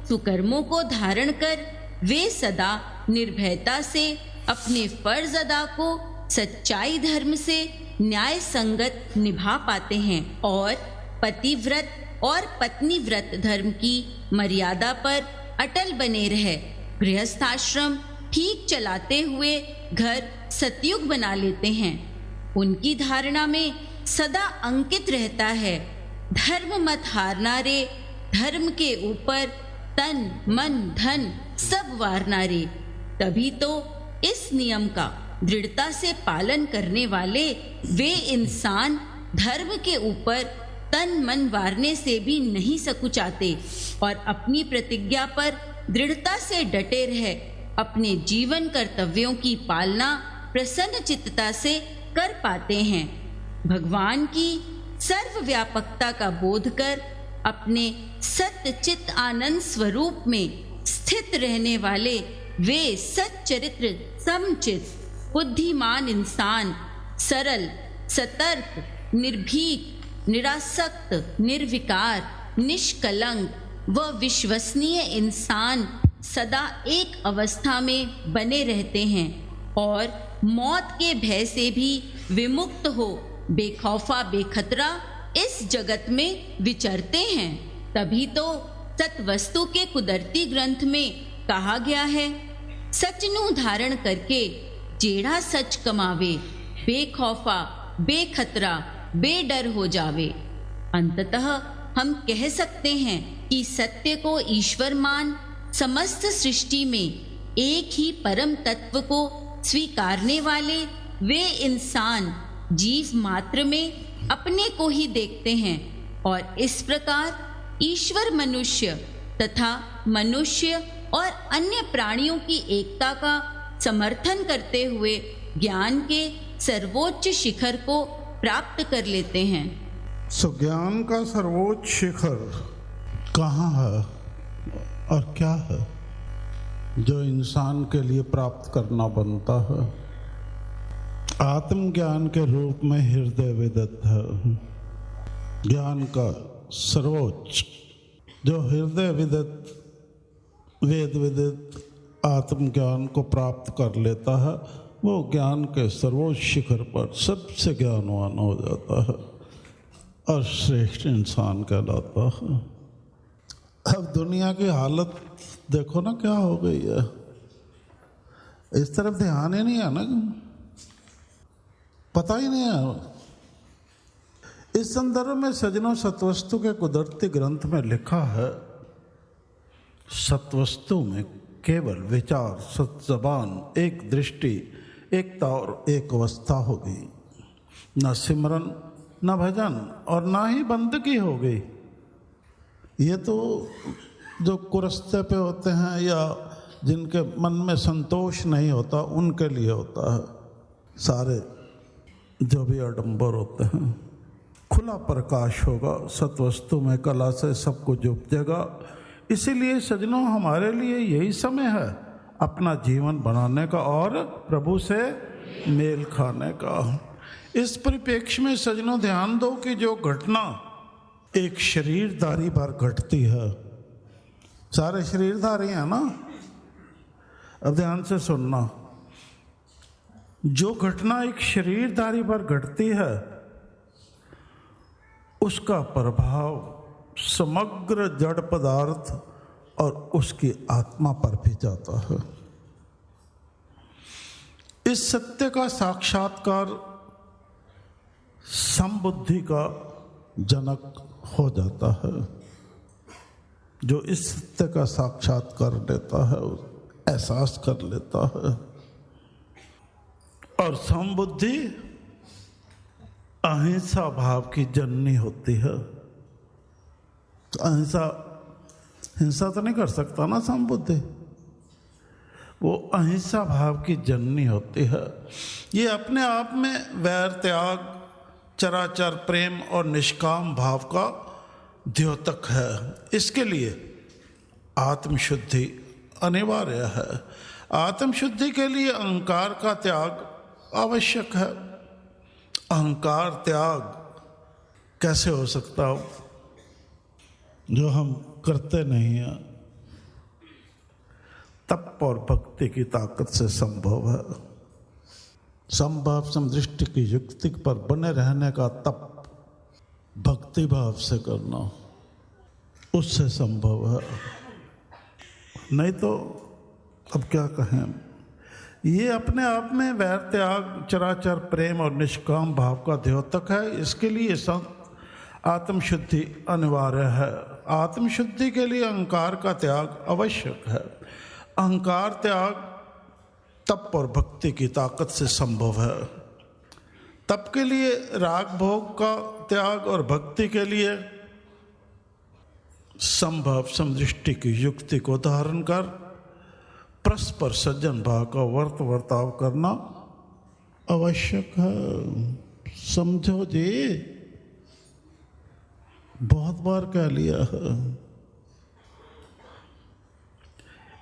सुकर्मों को धारण कर वे सदा निर्भयता से अपने फर्ज अदा को सच्चाई धर्म से न्याय संगत निभा पाते हैं और पतिव्रत और पत्नीव्रत धर्म की मर्यादा पर अटल बने रहे गृहस्थाश्रम ठीक चलाते हुए घर सतयुग बना लेते हैं। उनकी धारणा में सदा अंकित रहता है, धर्म मत हारना रे धर्म के ऊपर तन मन धन सब वारना रे। तभी तो इस नियम का दृढ़ता से पालन करने वाले वे इंसान धर्म के ऊपर तन मन वारने से भी नहीं सकुचाते और अपनी प्रतिज्ञा पर दृढ़ता से डटे रहे अपने जीवन कर्तव्यों की पालना प्रसन्न चित्तता से कर पाते हैं। भगवान की सर्वव्यापकता का बोध कर अपने सत्य चित्त आनंद स्वरूप में स्थित रहने वाले वे सच्चरित्र समचित बुद्धिमान इंसान सरल सतर्क निर्भीक निरासक्त निर्विकार निष्कलंक व विश्वसनीय इंसान सदा एक अवस्था में बने रहते हैं और मौत के भय से भी विमुक्त हो बेखौफा बेखतरा इस जगत में विचरते हैं। तभी तो सत्वस्तु के कुदरती ग्रंथ में कहा गया है, सचनु धारण करके जेड़ा सच कमावे बेखौफा बेखतरा बेडर हो जावे। अंततः हम कह सकते हैं कि सत्य को ईश्वर मान समस्त सृष्टि में एक ही परम तत्व को स्वीकारने वाले वे इंसान जीव मात्र में अपने को ही देखते हैं और इस प्रकार ईश्वर मनुष्य तथा मनुष्य और अन्य प्राणियों की एकता का समर्थन करते हुए ज्ञान के सर्वोच्च शिखर को प्राप्त कर लेते हैं। सो ज्ञान का सर्वोच्च शिखर कहाँ है और क्या है जो इंसान के लिए प्राप्त करना बनता है? आत्मज्ञान के रूप में हृदय विदित है। ज्ञान का सर्वोच्च जो हृदय विदित वेद विदित आत्मज्ञान को प्राप्त कर लेता है, वो ज्ञान के सर्वोच्च शिखर पर सबसे ज्ञानवान हो जाता है और श्रेष्ठ इंसान कहलाता है। अब दुनिया की हालत देखो ना क्या हो गई है, इस तरफ ध्यान ही नहीं है ना, पता ही नहीं है। इस संदर्भ में सज्जनों सत्वस्तु के कुदरती ग्रंथ में लिखा है, सत्वस्तु में केवल विचार, सत्जबान, एक दृष्टि, एकता और एक अवस्था होगी, न सिमरन न भजन और ना ही बंदगी हो गई। ये तो जो कुरस्ते पे होते हैं या जिनके मन में संतोष नहीं होता उनके लिए होता है। सारे जो भी आडंबर होते हैं, खुला प्रकाश होगा, सत्वस्तु में कला से सब कुछ उपजेगा। इसीलिए सज्जनों हमारे लिए यही समय है अपना जीवन बनाने का और प्रभु से मेल खाने का। इस परिप्रेक्ष्य में सज्जनों ध्यान दो कि जो घटना एक शरीरधारी पर घटती है, सारे शरीरधारी हैं ना, अब ध्यान से सुनना, जो घटना एक शरीरधारी पर घटती है उसका प्रभाव समग्र जड़ पदार्थ और उसकी आत्मा पर भी जाता है। इस सत्य का साक्षात्कार समबुद्धि का जनक हो जाता है। जो इस सत्य का साक्षात्कार लेता है, एहसास कर लेता है, और समबुद्धि अहिंसा भाव की जननी होती है। तो अहिंसा, हिंसा तो नहीं कर सकता ना समबुद्धि, वो अहिंसा भाव की जननी होती है। ये अपने आप में वैर त्याग, चराचर प्रेम और निष्काम भाव का द्योतक है। इसके लिए आत्मशुद्धि अनिवार्य है। आत्मशुद्धि के लिए अहंकार का त्याग आवश्यक है। अहंकार त्याग कैसे हो सकता हो जो हम करते नहीं हैं? तप और भक्ति की ताकत से संभव है। संभाव समदृष्टि की युक्ति पर बने रहने का तप भक्ति भाव से करना, उससे संभव है। नहीं तो अब क्या कहें, ये अपने आप में वैर त्याग, चराचर प्रेम और निष्काम भाव का द्योतक है। इसके लिए आत्मशुद्धि अनिवार्य है। आत्मशुद्धि के लिए अहंकार का त्याग आवश्यक है। अहंकार त्याग तप और भक्ति की ताकत से संभव है। तप के लिए राग भोग का त्याग और भक्ति के लिए संभव समदृष्टि की युक्ति को धारण कर परस्पर सज्जन भाव का वर्ताव करना आवश्यक है। समझो जी, बहुत बार कह लिया है।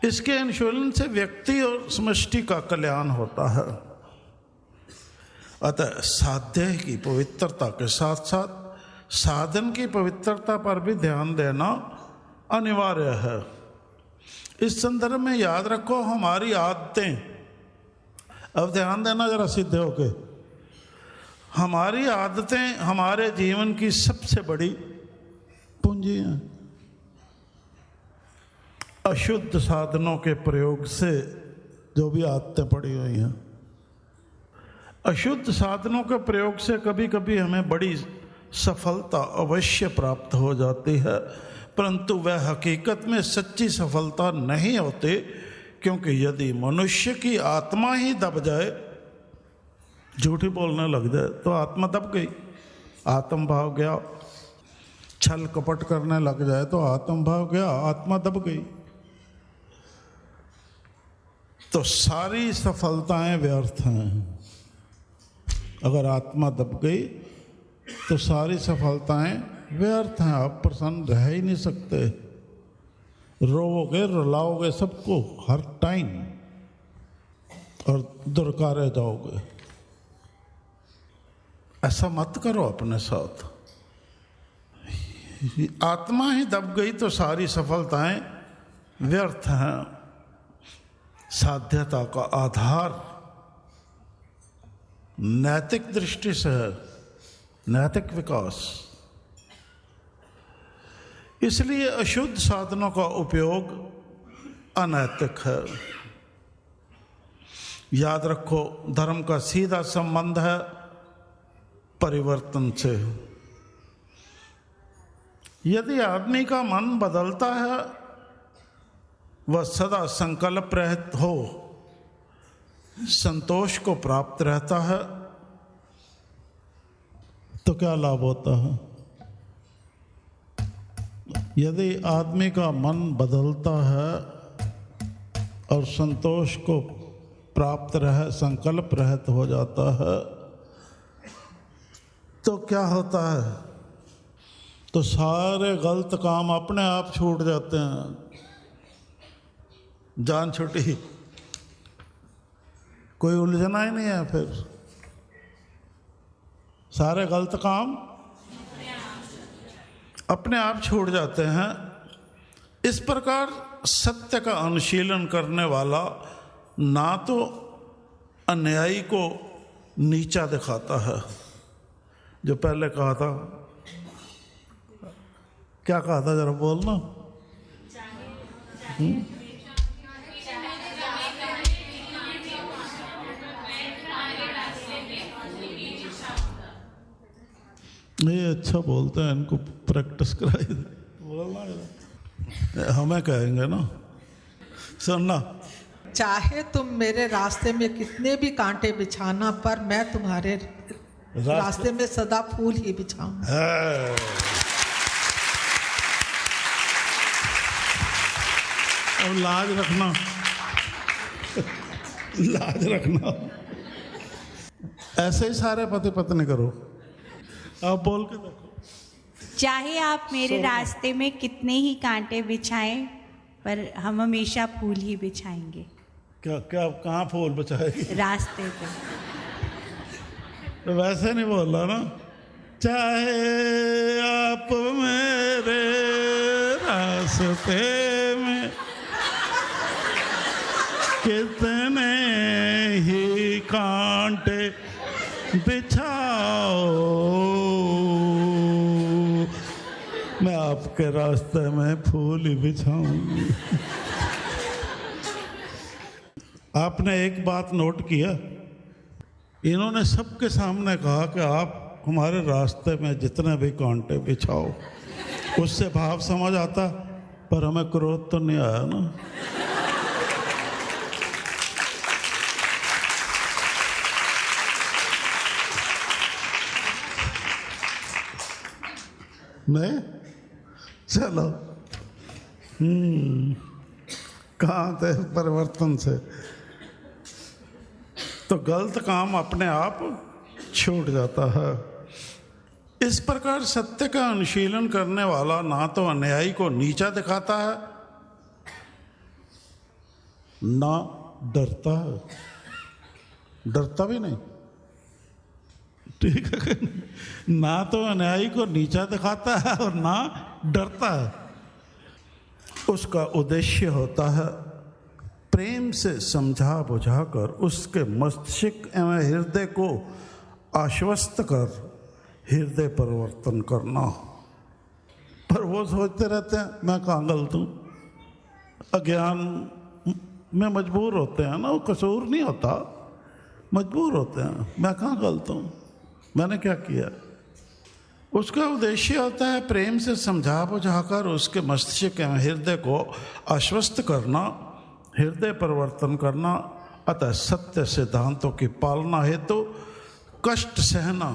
इसके अनुशीलन से व्यक्ति और समष्टि का कल्याण होता है। अतः साध्य की पवित्रता के साथ साथ साधन की पवित्रता पर भी ध्यान देना अनिवार्य है। इस संदर्भ में याद रखो, हमारी आदतें, अब ध्यान देना जरा सिद्ध होके, हमारी आदतें हमारे जीवन की सबसे बड़ी पूंजी हैं। अशुद्ध साधनों के प्रयोग से जो भी आदतें पड़ी हुई हैं, अशुद्ध साधनों के प्रयोग से कभी कभी हमें बड़ी सफलता अवश्य प्राप्त हो जाती है, परंतु वह हकीकत में सच्ची सफलता नहीं होती, क्योंकि यदि मनुष्य की आत्मा ही दब जाए, झूठी बोलने लग जाए, तो आत्मा दब गई, आत्म भाव गया। छल कपट करने लग जाए तो आत्म भाव गया, आत्मा दब गई। तो सारी सफलताएं व्यर्थ हैं। अगर आत्मा दब गई तो सारी सफलताएं व्यर्थ हैं। आप प्रसन्न रह ही नहीं सकते, रोओगे रुलाओगे सबको हर टाइम और दुरकारे जाओगे। ऐसा मत करो अपने साथ। आत्मा ही दब गई तो सारी सफलताएं व्यर्थ हैं। साध्यता का आधार नैतिक दृष्टि से है, नैतिक विकास। इसलिए अशुद्ध साधनों का उपयोग अनैतिक है। याद रखो, धर्म का सीधा संबंध है परिवर्तन से। यदि आदमी का मन बदलता है, वह सदा संकल्प रहित हो, संतोष को प्राप्त रहता है, तो क्या लाभ होता है? यदि आदमी का मन बदलता है और संतोष को प्राप्त रह संकल्प रहित हो जाता है, तो क्या होता है? तो सारे गलत काम अपने आप छूट जाते हैं। जान छुटी, कोई उलझना ही नहीं है। फिर सारे गलत काम अपने आप छूट जाते हैं। इस प्रकार सत्य का अनुशीलन करने वाला ना तो अन्यायी को नीचा दिखाता है, जो पहले कहा था, क्या कहा था जरा बोलना। ये अच्छा बोलते हैं, इनको प्रैक्टिस कराई बोलना। हमें कहेंगे ना, सुनना। चाहे तुम मेरे रास्ते में कितने भी कांटे बिछाना, पर मैं तुम्हारे रास्ते में सदा फूल ही बिछाऊंगा। और लाज रखना, लाज रखना। ऐसे ही सारे पति पत्नी करो। आप बोल के देखो। चाहे आप मेरे रास्ते में कितने ही कांटे बिछाएं, पर हम हमेशा फूल ही बिछाएंगे। क्या क्या कहाँ फूल बिछाएगी? रास्ते पे। तो वैसे नहीं बोल रहा ना। चाहे आप मेरे रास्ते में कितने ही कांटे बिछाओ, मैं आपके रास्ते में फूल ही बिछाऊंगी। आपने एक बात नोट किया, इन्होंने सबके सामने कहा कि आप हमारे रास्ते में जितने भी कांटे बिछाओ। उससे भाव समझ आता, पर हमें क्रोध तो नहीं आया ना। नहीं, चलो। कहाँ थे परिवर्तन से? तो गलत काम अपने आप छूट जाता है। इस प्रकार सत्य का अनुशीलन करने वाला ना तो अन्यायी को नीचा दिखाता है, ना डरता है। डरता भी नहीं, ठीक है। ना तो अन्यायी को नीचा दिखाता है और ना डरता है। उसका उद्देश्य होता है प्रेम से समझा बुझाकर उसके मस्तिष्क एवं हृदय को आश्वस्त कर हृदय परिवर्तन करना। पर वो सोचते रहते हैं मैं कहाँ गलत हूँ, अज्ञान में मजबूर होते हैं ना। वो कसूर नहीं होता, मजबूर होते हैं। मैं कहाँ गलत हूँ, मैंने क्या किया? उसका उद्देश्य होता है प्रेम से समझा बुझाकर उसके मस्तिष्क एवं हृदय को आश्वस्त करना, हृदय परिवर्तन करना। अतः सत्य सिद्धांतों की पालना हेतु कष्ट सहना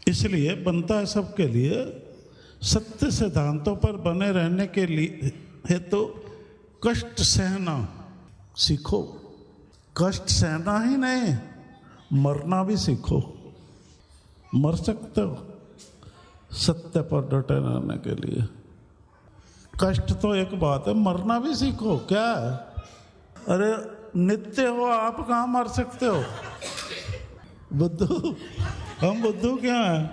इसलिए बनता है सबके लिए। सत्य सिद्धांतों पर बने रहने के लिए हेतु कष्ट सहना। सीखो। कष्ट सहना ही नहीं, मरना भी सीखो। मर सकते हो सत्य पर डटे रहने के लिए। कष्ट तो एक बात है, मरना भी सीखो। क्या है? अरे नित्य हो, आप कहाँ मर सकते हो? बुद्धू, हम बुद्धू क्या हैं?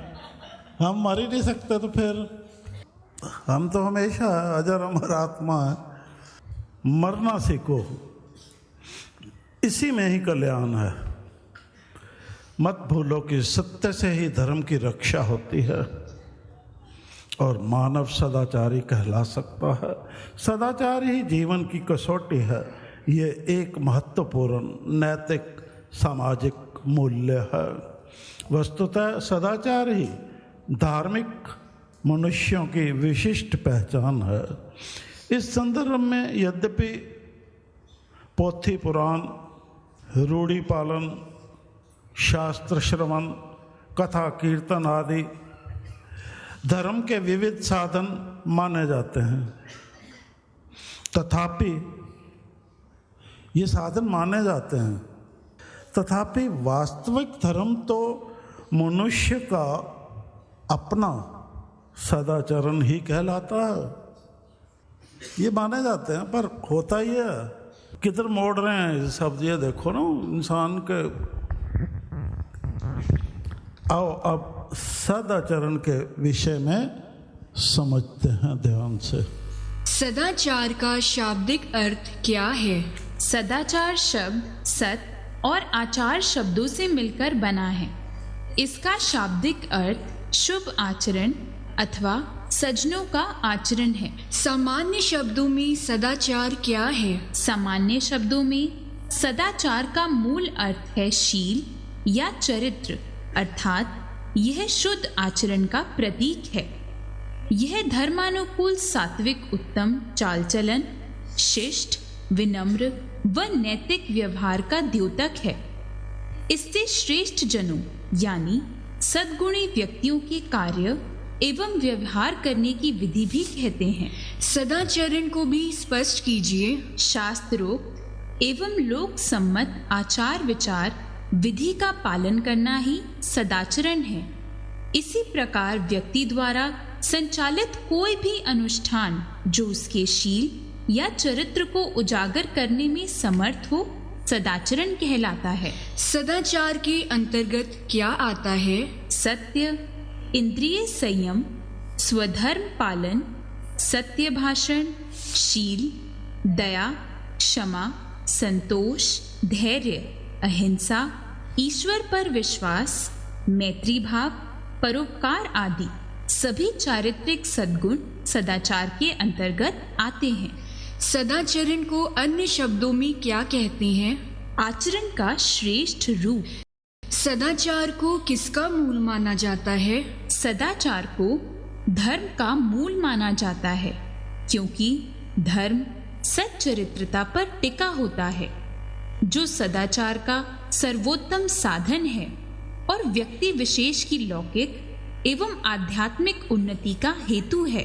हम मर ही नहीं सकते, तो फिर हम तो हमेशा अजर अमर आत्मा है। मरना सीखो, इसी में ही कल्याण है। मत भूलो कि सत्य से ही धर्म की रक्षा होती है और मानव सदाचारी कहला सकता है। सदाचार ही जीवन की कसौटी है। ये एक महत्वपूर्ण नैतिक सामाजिक मूल्य है। वस्तुतः सदाचार ही धार्मिक मनुष्यों की विशिष्ट पहचान है। इस संदर्भ में यद्यपि पोथी पुराण, रूढ़ी पालन, शास्त्र श्रवण, कथा कीर्तन आदि धर्म के विविध साधन माने जाते हैं, तथापि ये साधन माने जाते हैं, तथापि वास्तविक धर्म तो मनुष्य का अपना सदाचरण ही कहलाता है। ये माने जाते हैं, पर होता ही है। किधर मोड़ रहे हैं ये सब? ये देखो ना इंसान के। आओ अब सदाचरण के विषय में समझते हैं ध्यान से। सदाचार का शाब्दिक अर्थ क्या है? सदाचार शब्द सत और आचार शब्दों से मिलकर बना है। इसका शाब्दिक अर्थ शुभ आचरण अथवा सज्जनों का आचरण है। सामान्य शब्दों में सदाचार क्या है? सामान्य शब्दों में सदाचार का मूल अर्थ है शील या चरित्र, अर्थात यह शुद्ध आचरण का प्रतीक है। यह धर्मानुकूल सात्विक उत्तम चाल चलन, शिष्ट, विनम्र व नैतिक व्यवहार का द्योतक है। इससे श्रेष्ठ जनों यानी सद्गुणी व्यक्तियों के कार्य एवं व्यवहार करने की विधि भी कहते हैं। सदाचरण को भी स्पष्ट कीजिए। शास्त्रोक्त एवं लोक सम्मत आचार विचार विधि का पालन करना ही सदाचरण है। इसी प्रकार व्यक्ति द्वारा संचालित कोई भी अनुष्ठान जो उसके शील या चरित्र को उजागर करने में समर्थ हो, सदाचरण कहलाता है। सदाचार के अंतर्गत क्या आता है? सत्य, इंद्रिय संयम, स्वधर्म पालन, सत्य भाषण, शील, दया, क्षमा, संतोष, धैर्य, अहिंसा, ईश्वर पर विश्वास, मैत्री भाव, परोपकार आदि सभी चारित्रिक सद्गुण सदाचार के अंतर्गत आते हैं। सदाचरण को अन्य शब्दों में क्या कहते हैं? आचरण का श्रेष्ठ रूप। सदाचार को किसका मूल माना जाता है? सदाचार को धर्म का मूल माना जाता है, क्योंकि धर्म सच्चरित्रता पर टिका होता है, जो सदाचार का सर्वोत्तम साधन है और व्यक्ति विशेष की लौकिक एवं आध्यात्मिक उन्नति का हेतु है।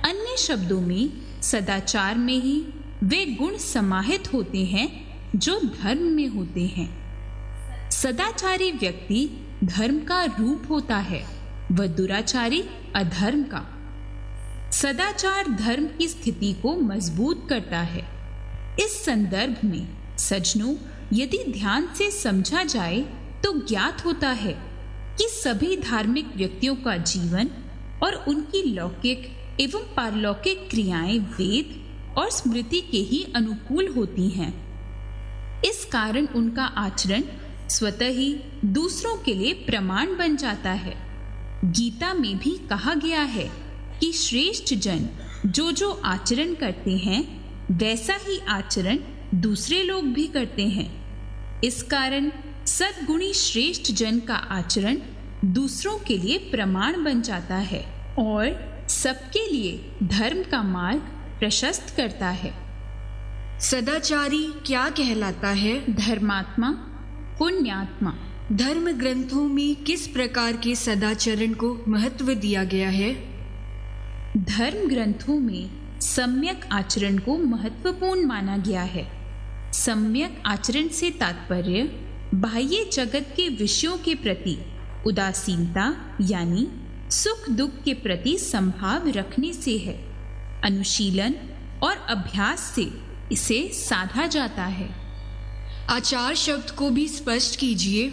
अन्य शब्दों में सदाचार में ही वे गुण समाहित होते हैं जो धर्म में होते हैं। सदाचारी व्यक्ति धर्म का रूप होता है व दुराचारी अधर्म का। सदाचार धर्म की स्थिति को मजबूत करता है। इस संदर्भ में सज्जनों, यदि ध्यान से समझा जाए तो ज्ञात होता है कि सभी धार्मिक व्यक्तियों का जीवन और उनकी लौकिक एवं पारलौकिक क्रियाएं वेद और स्मृति के ही अनुकूल होती हैं। इस कारण उनका आचरण स्वतः ही दूसरों के लिए प्रमाण बन जाता है। गीता में भी कहा गया है कि श्रेष्ठ जन जो जो आचरण करते हैं वैसा ही आचरण दूसरे लोग भी करते हैं। इस कारण सद्गुणी श्रेष्ठ जन का आचरण दूसरों के लिए प्रमाण बन जाता है और सबके लिए धर्म का मार्ग प्रशस्त करता है। सदाचारी क्या कहलाता है? धर्मात्मा, पुण्यात्मा। धर्म ग्रंथों में किस प्रकार के सदाचरण को महत्व दिया गया है? धर्म ग्रंथों में सम्यक आचरण को महत्वपूर्ण माना गया है। सम्यक आचरण से तात्पर्य बाह्य जगत के विषयों के प्रति उदासीनता यानी सुख दुख के प्रति संभाव रखने से है। अनुशीलन और अभ्यास से इसे साधा जाता है। आचार शब्द को भी स्पष्ट कीजिए।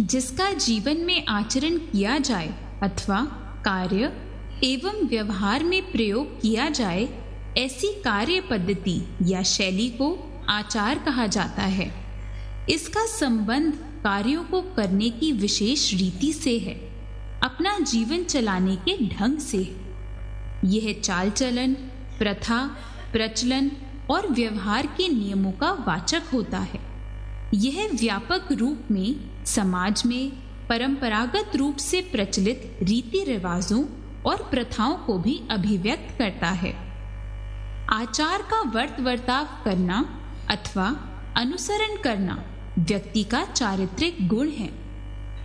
जिसका जीवन में आचरण किया जाए अथवा कार्य एवं व्यवहार में प्रयोग किया जाए, ऐसी कार्य पद्धति या शैली को आचार कहा जाता है। इसका संबंध कार्यों को करने की विशेष रीति से है, अपना जीवन चलाने के ढंग से है। यह चाल चलन, प्रथा, प्रचलन और व्यवहार के नियमों का वाचक होता है। यह व्यापक रूप में समाज में परंपरागत रूप से प्रचलित रीति रिवाजों और प्रथाओं को भी अभिव्यक्त करता है। आचार का वर्ताव करना अथवा अनुसरण करना व्यक्ति का चारित्रिक गुण है।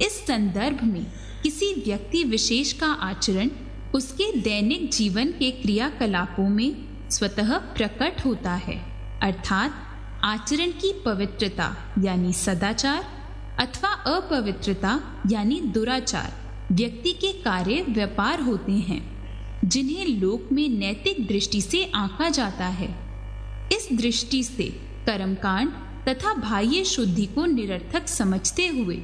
इस संदर्भ में किसी व्यक्ति विशेष का आचरण उसके दैनिक जीवन के क्रियाकलापों में स्वतः प्रकट होता है, अर्थात आचरण की पवित्रता यानी सदाचार अथवा अपवित्रता यानी दुराचार व्यक्ति के कार्य व्यापार होते हैं, जिन्हें लोक में नैतिक दृष्टि से आंका जाता है। इस दृष्टि से कर्मकांड तथा बाह्य शुद्धि को निरर्थक समझते हुए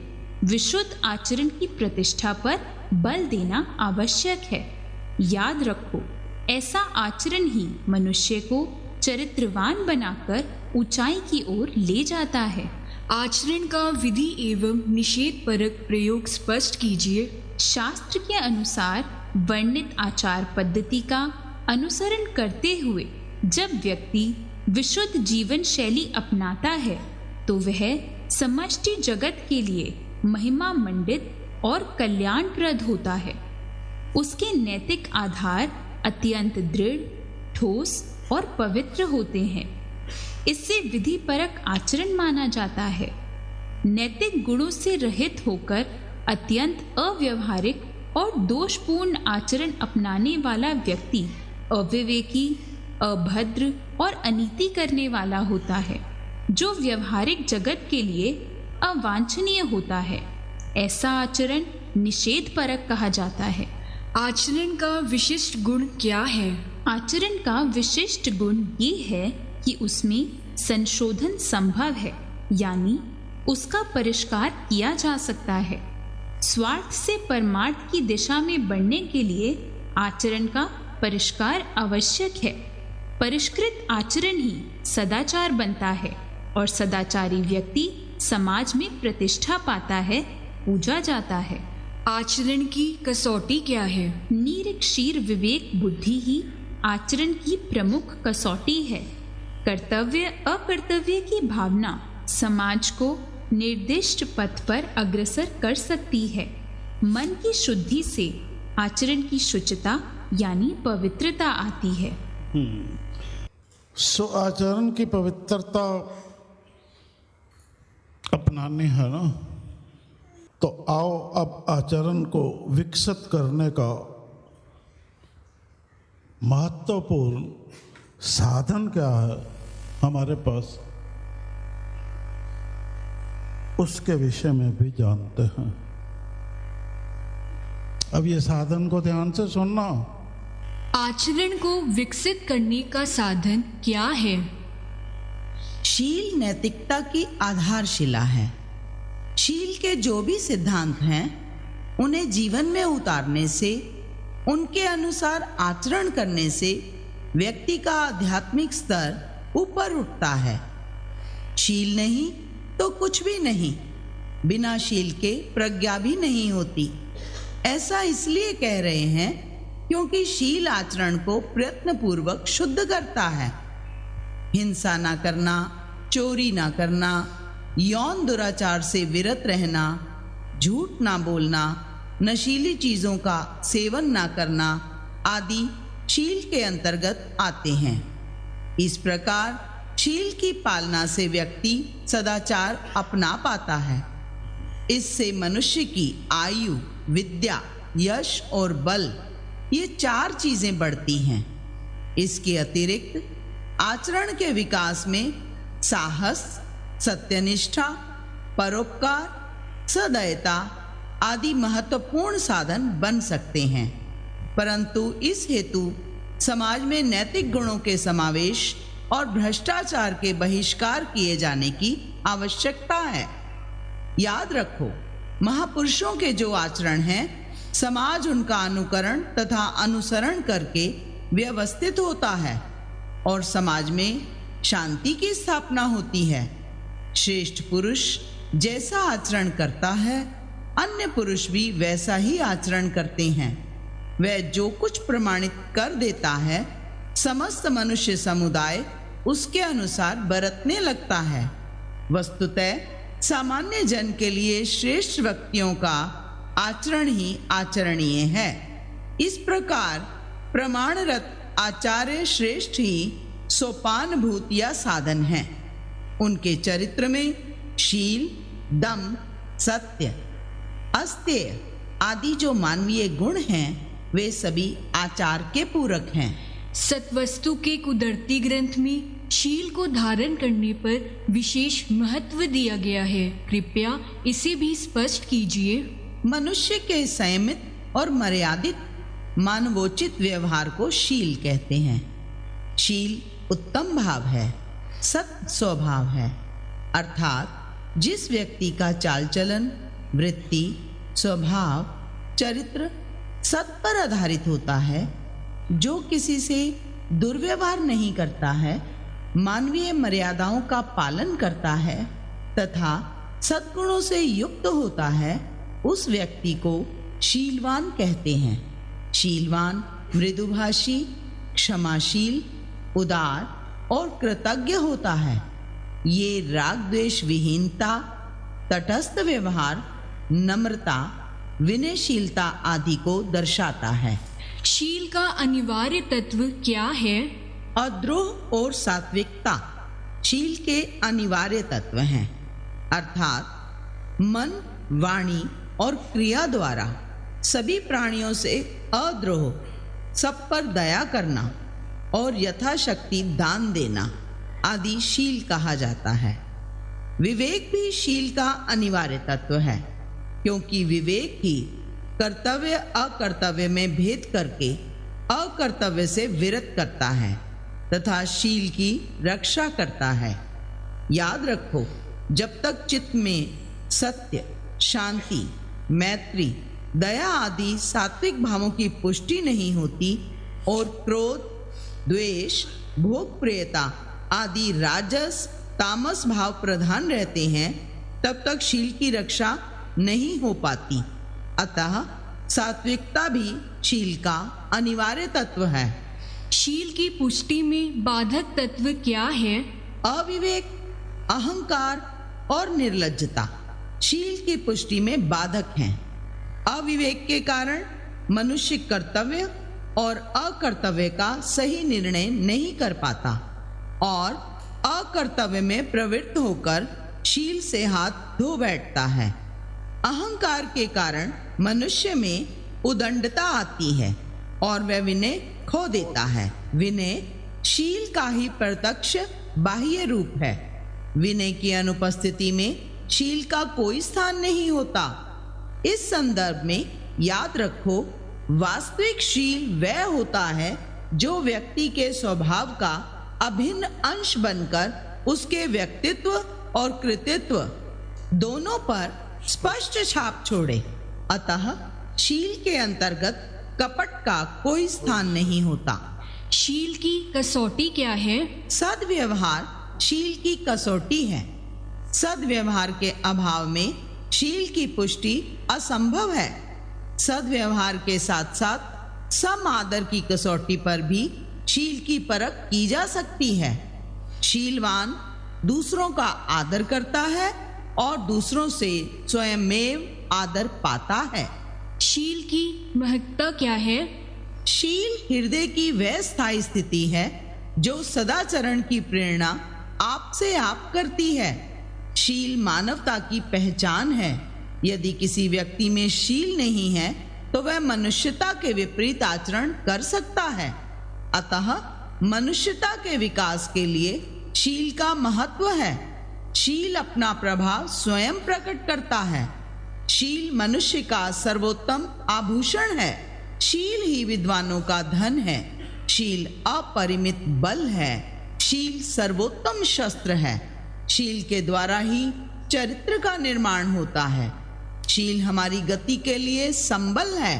विशुद्ध आचरण की प्रतिष्ठा पर बल देना आवश्यक है। याद रखो, ऐसा आचरण ही मनुष्य को चरित्रवान बनाकर ऊंचाई की ओर ले जाता है। आचरण का विधि एवं निषेध परक प्रयोग स्पष्ट कीजिए। शास्त्र के अनुसार वर्णित आचार पद्धति का अनुसरण करते हुए जब व्यक्ति विशुद्ध जीवन शैली अपनाता है तो वह समष्टि जगत के लिए महिमा मंडित और कल्याणप्रद होता है। उसके नैतिक आधार अत्यंत दृढ़, ठोस और पवित्र होते हैं। इससे विधि परक आचरण माना जाता है। नैतिक गुणों से रहित होकर अत्यंत अव्यवहारिक और दोषपूर्ण आचरण अपनाने वाला व्यक्ति अविवेकी, अभद्र और अनीति करने वाला होता है, जो व्यवहारिक जगत के लिए अवांछनीय होता है। ऐसा आचरण निषेध परक कहा जाता है। आचरण का विशिष्ट गुण क्या है? आचरण का विशिष्ट गुण ये है कि उसमें संशोधन संभव है, यानी उसका परिष्कार किया जा सकता है। स्वार्थ से परमार्थ की दिशा में बढ़ने के लिए आचरण का परिष्कार आवश्यक है। परिष्कृत आचरण ही सदाचार बनता है और सदाचारी व्यक्ति समाज में प्रतिष्ठा पाता है, पूजा जाता है। आचरण की कसौटी क्या है? निरीक्षीर विवेक बुद्धि ही आचरण की प्रमुख कसौटी है। कर्तव्य अकर्तव्य की भावना समाज को निर्दिष्ट पथ पर अग्रसर कर सकती है। मन की शुद्धि से आचरण की शुचिता यानी पवित्रता आती है। सो आचरण की पवित्रता अपनानी है ना, तो आओ अब आचरण को विकसित करने का महत्वपूर्ण साधन क्या है हमारे पास, उसके विषय में भी जानते हैं। अब ये साधन को ध्यान से सुनना। आचरण को विकसित करने का साधन क्या है? शील नैतिकता की आधारशिला है। शील के जो भी सिद्धांत हैं, उन्हें जीवन में उतारने से, उनके अनुसार आचरण करने से व्यक्ति का आध्यात्मिक स्तर ऊपर उठता है। शील नहीं तो कुछ भी नहीं। बिना शील के प्रज्ञा भी नहीं होती। ऐसा इसलिए कह रहे हैं क्योंकि शील आचरण को प्रयत्नपूर्वक शुद्ध करता है। हिंसा ना करना, चोरी ना करना, यौन दुराचार से विरत रहना, झूठ ना बोलना, नशीली चीजों का सेवन ना करना आदि शील के अंतर्गत आते हैं। इस प्रकार शील की पालना से व्यक्ति सदाचार अपना पाता है। इससे मनुष्य की आयु, विद्या, यश और बल, ये 4 चीजें बढ़ती हैं। इसके अतिरिक्त आचरण के विकास में साहस, सत्यनिष्ठा, परोपकार, सदयता आदि महत्वपूर्ण साधन बन सकते हैं, परंतु इस हेतु समाज में नैतिक गुणों के समावेश और भ्रष्टाचार के बहिष्कार किए जाने की आवश्यकता है। याद रखो, महापुरुषों के जो आचरण हैं, समाज उनका अनुकरण तथा अनुसरण करके व्यवस्थित होता है और समाज में शांति की स्थापना होती है। श्रेष्ठ पुरुष जैसा आचरण करता है, अन्य पुरुष भी वैसा ही आचरण करते हैं। वह जो कुछ प्रमाणित कर देता है, समस्त मनुष्य समुदाय उसके अनुसार बरतने लगता है। वस्तुतः सामान्य जन के लिए श्रेष्ठ व्यक्तियों का आचरण ही आचरणीय है। इस प्रकार प्रमाणरत आचार्य श्रेष्ठ ही सोपानभूत या साधन है। उनके चरित्र में शील, दम, सत्य, अस्तेय आदि जो मानवीय गुण हैं, वे सभी आचार के पूरक हैं। सत्वस्तु के कुदरती ग्रंथ में शील को धारण करने पर विशेष महत्व दिया गया है। कृपया इसे भी स्पष्ट कीजिए। मनुष्य के संयमित और मर्यादित मानवोचित व्यवहार को शील कहते हैं। शील उत्तम भाव है, सत स्वभाव है, अर्थात जिस व्यक्ति का चाल चलन, वृत्ति, स्वभाव, चरित्र सत पर आधारित होता है, जो किसी से दुर्व्यवहार नहीं करता है, मानवीय मर्यादाओं का पालन करता है तथा सद्गुणों से युक्त होता है, उस व्यक्ति को शीलवान कहते हैं। शीलवान मृदुभाषी, क्षमाशील, उदार और कृतज्ञ होता है। ये राग द्वेष विहीनता, तटस्थ व्यवहार, नम्रता, विनयशीलता आदि को दर्शाता है। शील का अनिवार्य तत्व क्या है? अद्रोह और सात्विकता शील के अनिवार्य तत्व हैं, अर्थात मन, वाणी और क्रिया द्वारा सभी प्राणियों से अद्रोह, सब पर दया करना और यथाशक्ति दान देना आदि शील कहा जाता है। विवेक भी शील का अनिवार्य तत्व है, क्योंकि विवेक ही कर्तव्य अकर्तव्य में भेद करके अकर्तव्य से विरत करता है तथा शील की रक्षा करता है। याद रखो, जब तक चित्त में सत्य, शांति, मैत्री, दया आदि सात्विक भावों की पुष्टि नहीं होती और क्रोध, द्वेष, भोग प्रियता आदि राजस, तामस भाव प्रधान रहते हैं, तब तक शील की रक्षा नहीं हो पाती। अतः सात्विकता भी शील का अनिवार्य तत्व है। शील की पुष्टि में बाधक तत्व क्या है? अविवेक, अहंकार और निर्लज्जता शील की पुष्टि में बाधक हैं। अविवेक के कारण मनुष्य कर्तव्य और अकर्तव्य का सही निर्णय नहीं कर पाता और अकर्तव्य में प्रवृत्त होकर शील से हाथ धो बैठता है। अहंकार के कारण मनुष्य में उदंडता आती है और वह विनय खो देता है। विनय शील का ही प्रत्यक्ष बाह्य रूप है। विनय की अनुपस्थिति में शील का कोई स्थान नहीं होता। इस संदर्भ में याद रखो, वास्तविक शील वह होता है जो व्यक्ति के स्वभाव का अभिन्न अंश बनकर उसके व्यक्तित्व और कृतित्व दोनों पर स्पष्ट छाप छोड़े। अतः शील के अंतर्गत कपट का कोई स्थान नहीं होता। शील की कसौटी क्या है? सद्व्यवहार शील की कसौटी है। सद्व्यवहार के अभाव में शील की पुष्टि असंभव है। सद्व्यवहार के साथ साथ सम आदर की कसौटी पर भी शील की परख की जा सकती है। शीलवान दूसरों का आदर करता है और दूसरों से स्वयमेव आदर पाता है। शील की महत्ता क्या है? शील हृदय की वह स्थायी स्थिति है जो सदाचरण की प्रेरणा आपसे आप करती है। शील मानवता की पहचान है। यदि किसी व्यक्ति में शील नहीं है तो वह मनुष्यता के विपरीत आचरण कर सकता है। अतः मनुष्यता के विकास के लिए शील का महत्व है। शील अपना प्रभाव स्वयं प्रकट करता है। शील मनुष्य का सर्वोत्तम आभूषण है। शील ही विद्वानों का धन है। शील अपरिमित बल है। शील सर्वोत्तम शस्त्र है। शील के द्वारा ही चरित्र का निर्माण होता है। शील हमारी गति के लिए संबल है।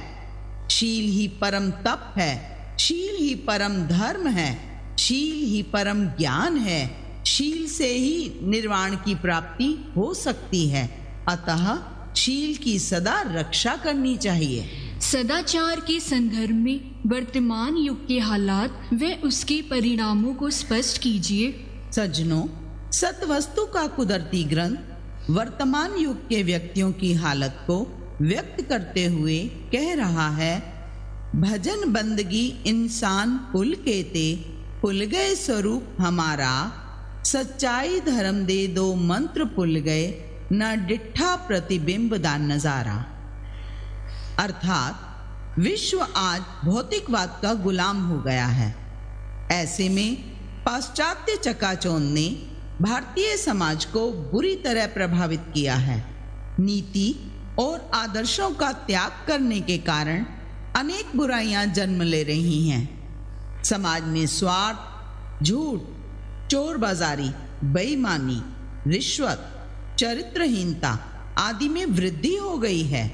शील ही परम तप है। शील ही परम धर्म है। शील ही परम ज्ञान है। शील से ही निर्वाण की प्राप्ति हो सकती है। अतः शील की सदा रक्षा करनी चाहिए। सदाचार के संदर्भ में वर्तमान युग के हालात व उसके परिणामों को स्पष्ट कीजिए। सज्जनों, सत्वस्तु का कुदरती ग्रंथ वर्तमान युग के व्यक्तियों की हालत को व्यक्त करते हुए कह रहा है, भजन बंदगी इंसान पुल केते, पुल गए स्वरूप हमारा, सच्चाई धर्म दे दो मंत्र पुल गए, न डिठा प्रतिबिंब दा नजारा। अर्थात विश्व आज भौतिकवाद का गुलाम हो गया है। ऐसे में पाश्चात्य चकाचौंध ने भारतीय समाज को बुरी तरह प्रभावित किया है। नीति और आदर्शों का त्याग करने के कारण अनेक बुराइयां जन्म ले रही हैं। समाज में स्वार्थ, झूठ, चोरबाजारी, बेईमानी, रिश्वत, चरित्रहीनता आदि में वृद्धि हो गई है।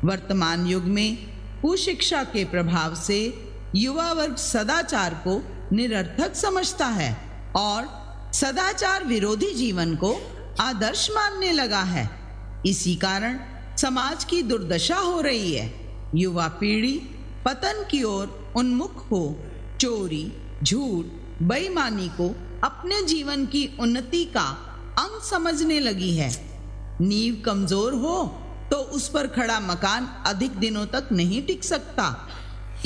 वर्तमान युग में कुशिक्षा के प्रभाव से युवा वर्ग सदाचार को निरर्थक समझता है और सदाचार विरोधी जीवन को आदर्श मानने लगा है। इसी कारण समाज की दुर्दशा हो रही है। युवा पीढ़ी पतन की ओर उन्मुख हो चोरी, झूठ, बेईमानी को अपने जीवन की उन्नति का अंग समझने लगी है। नींव कमजोर हो तो उस पर खड़ा मकान अधिक दिनों तक नहीं टिक सकता।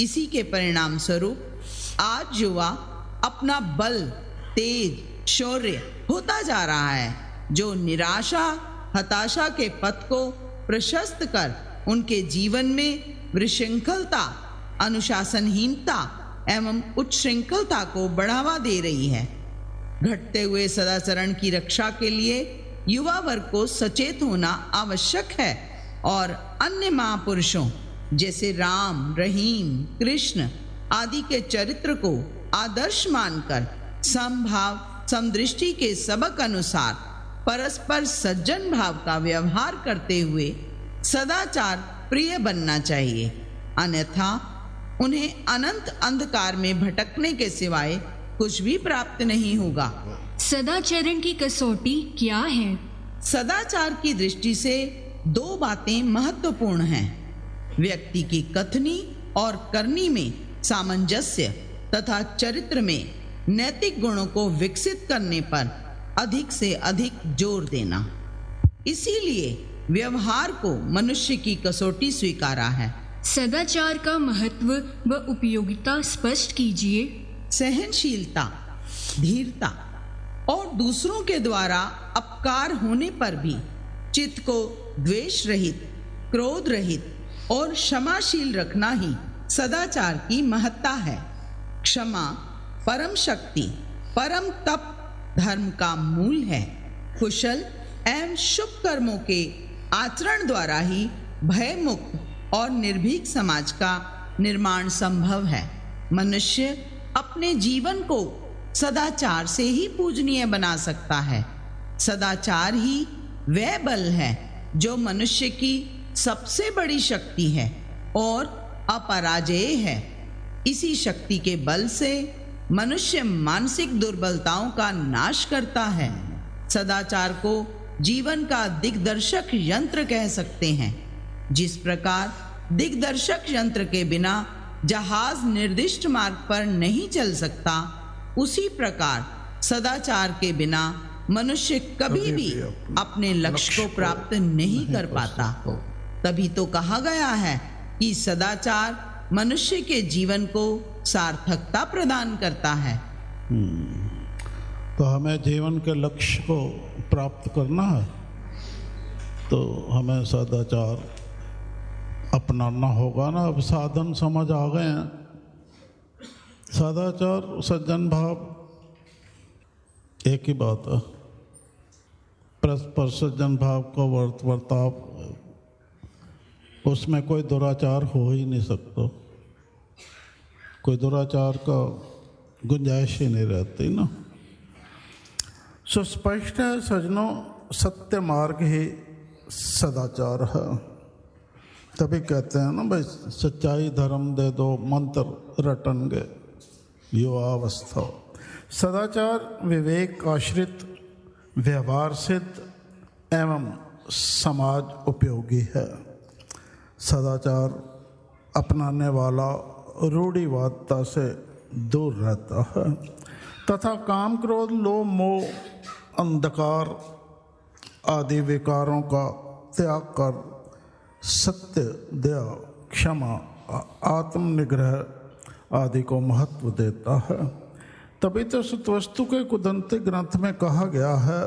इसी के परिणाम स्वरूप आज युवा अपना बल, तेज, शौर्य होता जा रहा है, जो निराशा, हताशा के पथ को प्रशस्त कर उनके जीवन में विशृंखलता, अनुशासनहीनता एवं उच्छृंखलता को बढ़ावा दे रही है। घटते हुए सदाचरण की रक्षा के लिए युवा वर्ग को सचेत होना आवश्यक है और अन्य महापुरुषों जैसे राम, रहीम, कृष्ण आदि के चरित्र को आदर्श मानकर समभाव, समदृष्टि के सबक अनुसार परस्पर सज्जन भाव का व्यवहार करते हुए सदाचार प्रिय बनना चाहिए। अन्यथा उन्हें अनंत अंधकार में भटकने के सिवाय कुछ भी प्राप्त नहीं होगा। सदाचरण की कसौटी क्या है? सदाचार की दृष्टि से दो बातें महत्वपूर्ण हैं। व्यक्ति की कथनी और करनी में सामंजस्य तथा चरित्र में नैतिक गुणों को विकसित करने पर अधिक से अधिक जोर देना। इसीलिए व्यवहार को मनुष्य की कसौटी स्वीकारा है। सदाचार का महत्व व उपयोगिता स्पष्ट कीजिए। सहनशीलता, धीरता और दूसरों के द्वारा अपकार होने पर भी चित्त को द्वेष रहित, क्रोध रहित और क्षमाशील रखना ही सदाचार की महत्ता है। क्षमा परम शक्ति, परम तप धर्म का मूल है। कुशल एवं शुभ कर्मों के आचरण द्वारा ही भयमुक्त और निर्भीक समाज का निर्माण संभव है। मनुष्य अपने जीवन को सदाचार से ही पूजनीय बना सकता है। सदाचार ही वह बल है जो मनुष्य की सबसे बड़ी शक्ति है और अपराजेय है। इसी शक्ति के बल से मनुष्य मानसिक दुर्बलताओं का नाश करता है। सदाचार को जीवन का दिग्दर्शक यंत्र कह सकते हैं। जिस प्रकार दिग्दर्शक यंत्र के बिना जहाज निर्दिष्ट मार्ग पर नहीं चल सकता, उसी प्रकार सदाचार के बिना मनुष्य कभी भी अपने लक्ष्य को प्राप्त नहीं कर पाता। तभी तो कहा गया है कि सदाचार मनुष्य के जीवन को सार्थकता प्रदान करता है। तो हमें जीवन के लक्ष्य को प्राप्त करना है तो हमें सदाचार अपनाना होगा ना। अब साधन समझ आ गए हैं। सदाचार, सज्जन भाव, एक ही बात है। परस्पर सज्जन भाव का वर्ताव, उसमें कोई दुराचार हो ही नहीं सकता, कोई दुराचार का गुंजाइश ही नहीं रहती ना। सुस्पष्ट है सज्जनों, सत्य मार्ग ही सदाचार है। तभी कहते हैं ना भाई, सच्चाई धर्म दे दो मंत्र रटनगे युवावस्था। सदाचार विवेक आश्रित, व्यवहार सिद्ध एवं समाज उपयोगी है। सदाचार अपनाने वाला रूढ़िवादिता से दूर रहता है तथा काम क्रोध लोभ मोह अंधकार आदि विकारों का त्याग कर सत्य दया क्षमा आत्मनिग्रह आदि को महत्व देता है। तभी तो सत्वस्तु के कुदंती ग्रंथ में कहा गया है,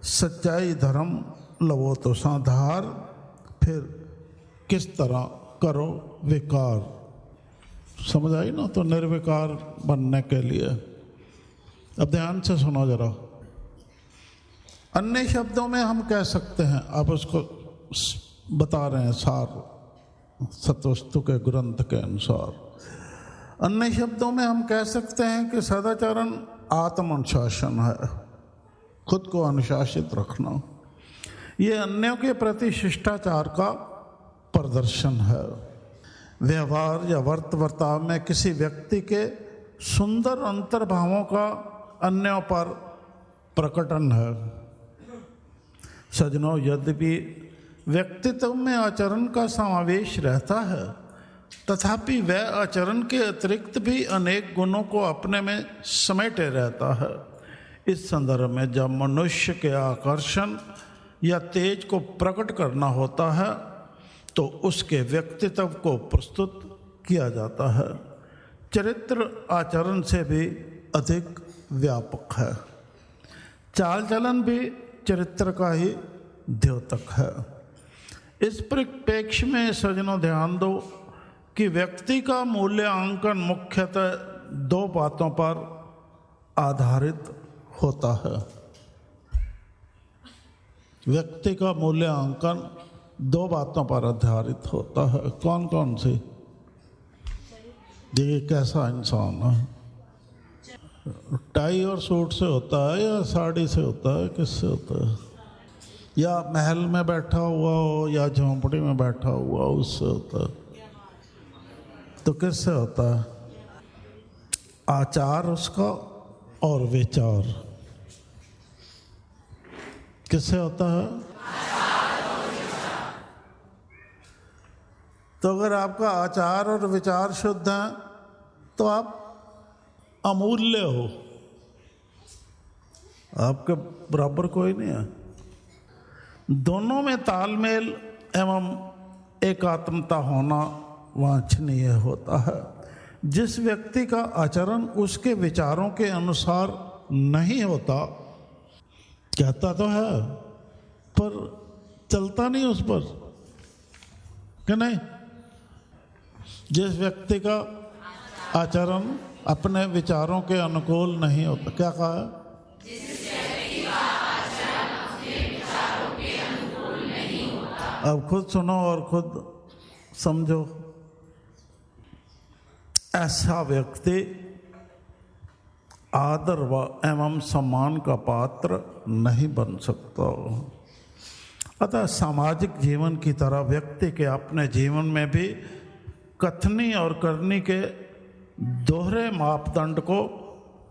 सच्चाई धर्म लवो तो साधार, फिर किस तरह करो विकार। समझ आई ना? तो निर्विकार बनने के लिए अब ध्यान से सुनो जरा। अन्य शब्दों में हम कह सकते हैं, आप उसको बता रहे हैं सार सत्वस्तु के ग्रंथ के अनुसार। अन्य शब्दों में हम कह सकते हैं कि सदाचरण आत्म अनुशासन है, खुद को अनुशासित रखना। ये अन्यों के प्रति शिष्टाचार का प्रदर्शन है। व्यवहार या वर्ताव में किसी व्यक्ति के सुंदर अंतर्भावों का अन्यों पर प्रकटन है। सज्जनों, यद्यपि व्यक्तित्व में आचरण का समावेश रहता है, तथापि वह आचरण के अतिरिक्त भी अनेक गुणों को अपने में समेटे रहता है। इस संदर्भ में जब मनुष्य के आकर्षण या तेज को प्रकट करना होता है तो उसके व्यक्तित्व को प्रस्तुत किया जाता है। चरित्र आचरण से भी अधिक व्यापक है। चाल चलन भी चरित्र का ही द्योतक है। इस परिप्रेक्ष्य में सज्जनों ध्यान दो कि व्यक्ति का मूल्यांकन मुख्यतः दो बातों पर आधारित होता है। व्यक्ति का मूल्यांकन दो बातों पर आधारित होता है। कौन कौन सी? ये कैसा इंसान है? टाई और सूट से होता है या साड़ी से होता है? किससे होता है? या महल में बैठा हुआ हो या झोंपड़ी में बैठा हुआ हो, उससे होता है? तो किससे होता है? आचार उसका और विचार किससे होता है? तो अगर आपका आचार और विचार शुद्ध है तो आप अमूल्य हो, आपके बराबर कोई नहीं है। दोनों में तालमेल एवं एकात्मता होना वांछनीय होता है। जिस व्यक्ति का आचरण उसके विचारों के अनुसार नहीं होता, कहता तो है पर चलता नहीं उस पर, कि नहीं? जिस व्यक्ति का आचरण अपने विचारों के अनुकूल नहीं होता, क्या कहा है? अब खुद सुनो और खुद समझो। ऐसा व्यक्ति आदर व एवं सम्मान का पात्र नहीं बन सकता। अतः सामाजिक जीवन की तरह व्यक्ति के अपने जीवन में भी कथनी और करनी के दोहरे मापदंड को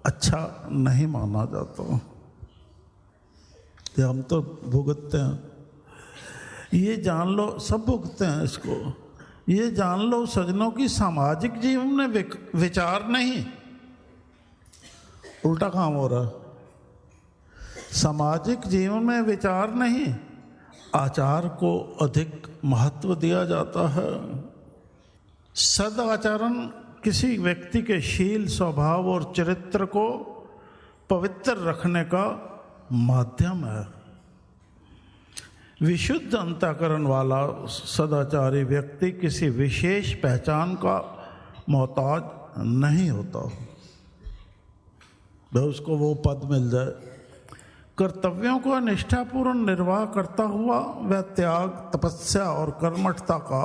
अच्छा नहीं माना जाता। ये हम तो भुगतते हैं, ये जान लो, सब भुगतते हैं इसको। ये जान लो सज्जनों की सामाजिक जीवन में विचार नहीं, उल्टा काम हो रहा है। सामाजिक जीवन में विचार नहीं, आचार को अधिक महत्व दिया जाता है। सदाचरण किसी व्यक्ति के शील स्वभाव और चरित्र को पवित्र रखने का माध्यम है। विशुद्ध अंतःकरण वाला सदाचारी व्यक्ति किसी विशेष पहचान का मोहताज नहीं होता। भाई उसको वो पद मिल जाए। कर्तव्यों को निष्ठापूर्ण निर्वाह करता हुआ वह त्याग, तपस्या और कर्मठता का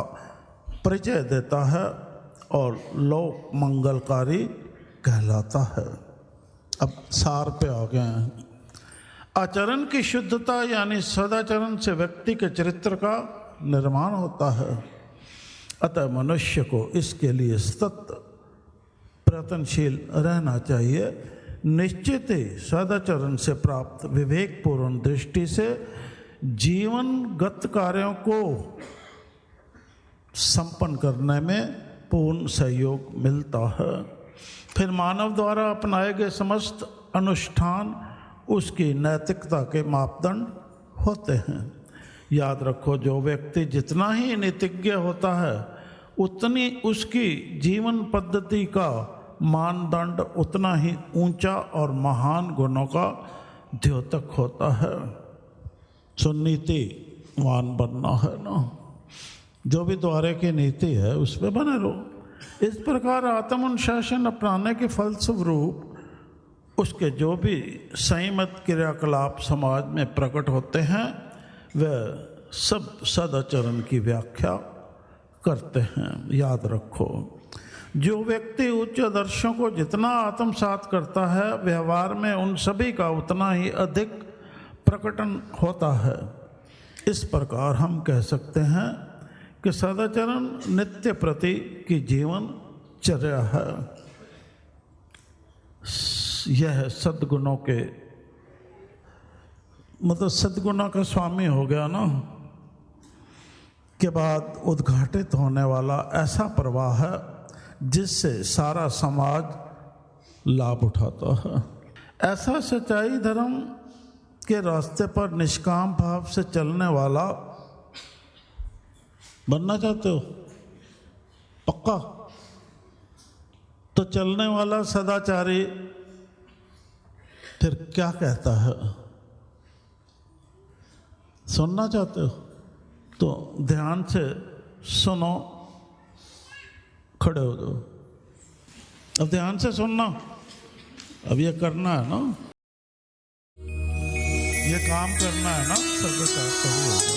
परिचय देता है और लोक मंगलकारी कहलाता है। अब सार पे आ गए हैं। आचरण की शुद्धता यानी सदाचरण से व्यक्ति के चरित्र का निर्माण होता है। अतः मनुष्य को इसके लिए सतत प्रयत्नशील रहना चाहिए। निश्चित ही सदाचरण से प्राप्त विवेकपूर्ण दृष्टि से जीवनगत कार्यों को संपन्न करने में पूर्ण सहयोग मिलता है। फिर मानव द्वारा अपनाए गए समस्त अनुष्ठान उसकी नैतिकता के मापदंड होते हैं। याद रखो, जो व्यक्ति जितना ही नीतिज्ञ होता है उतनी उसकी जीवन पद्धति का मानदंड उतना ही ऊंचा और महान गुणों का द्योतक होता है। सो नीतिवान बनना है ना, जो भी द्वारे की नीति है उस पर बने रहो। इस प्रकार आत्म अनुशासन अपनाने के फलस्वरूप उसके जो भी संयमित क्रियाकलाप समाज में प्रकट होते हैं वह सब सदाचरण की व्याख्या करते हैं। याद रखो, जो व्यक्ति उच्च आदर्शों को जितना आत्मसात करता है व्यवहार में उन सभी का उतना ही अधिक प्रकटन होता है। इस प्रकार हम कह सकते हैं कि सदाचरण नित्य प्रति की जीवन चर्या है। यह सद्गुणों के मतलब सद्गुणों का स्वामी हो गया ना के बाद उद्घाटित होने वाला ऐसा प्रवाह है जिससे सारा समाज लाभ उठाता है। ऐसा सच्चाई धर्म के रास्ते पर निष्काम भाव से चलने वाला बनना चाहते हो? पक्का? तो चलने वाला सदाचारी फिर क्या कहता है सुनना चाहते हो? तो ध्यान से सुनो, खड़े हो जाओ। अब ध्यान से सुनना, अब ये करना है ना, ये काम करना है ना, सब हो जाओ।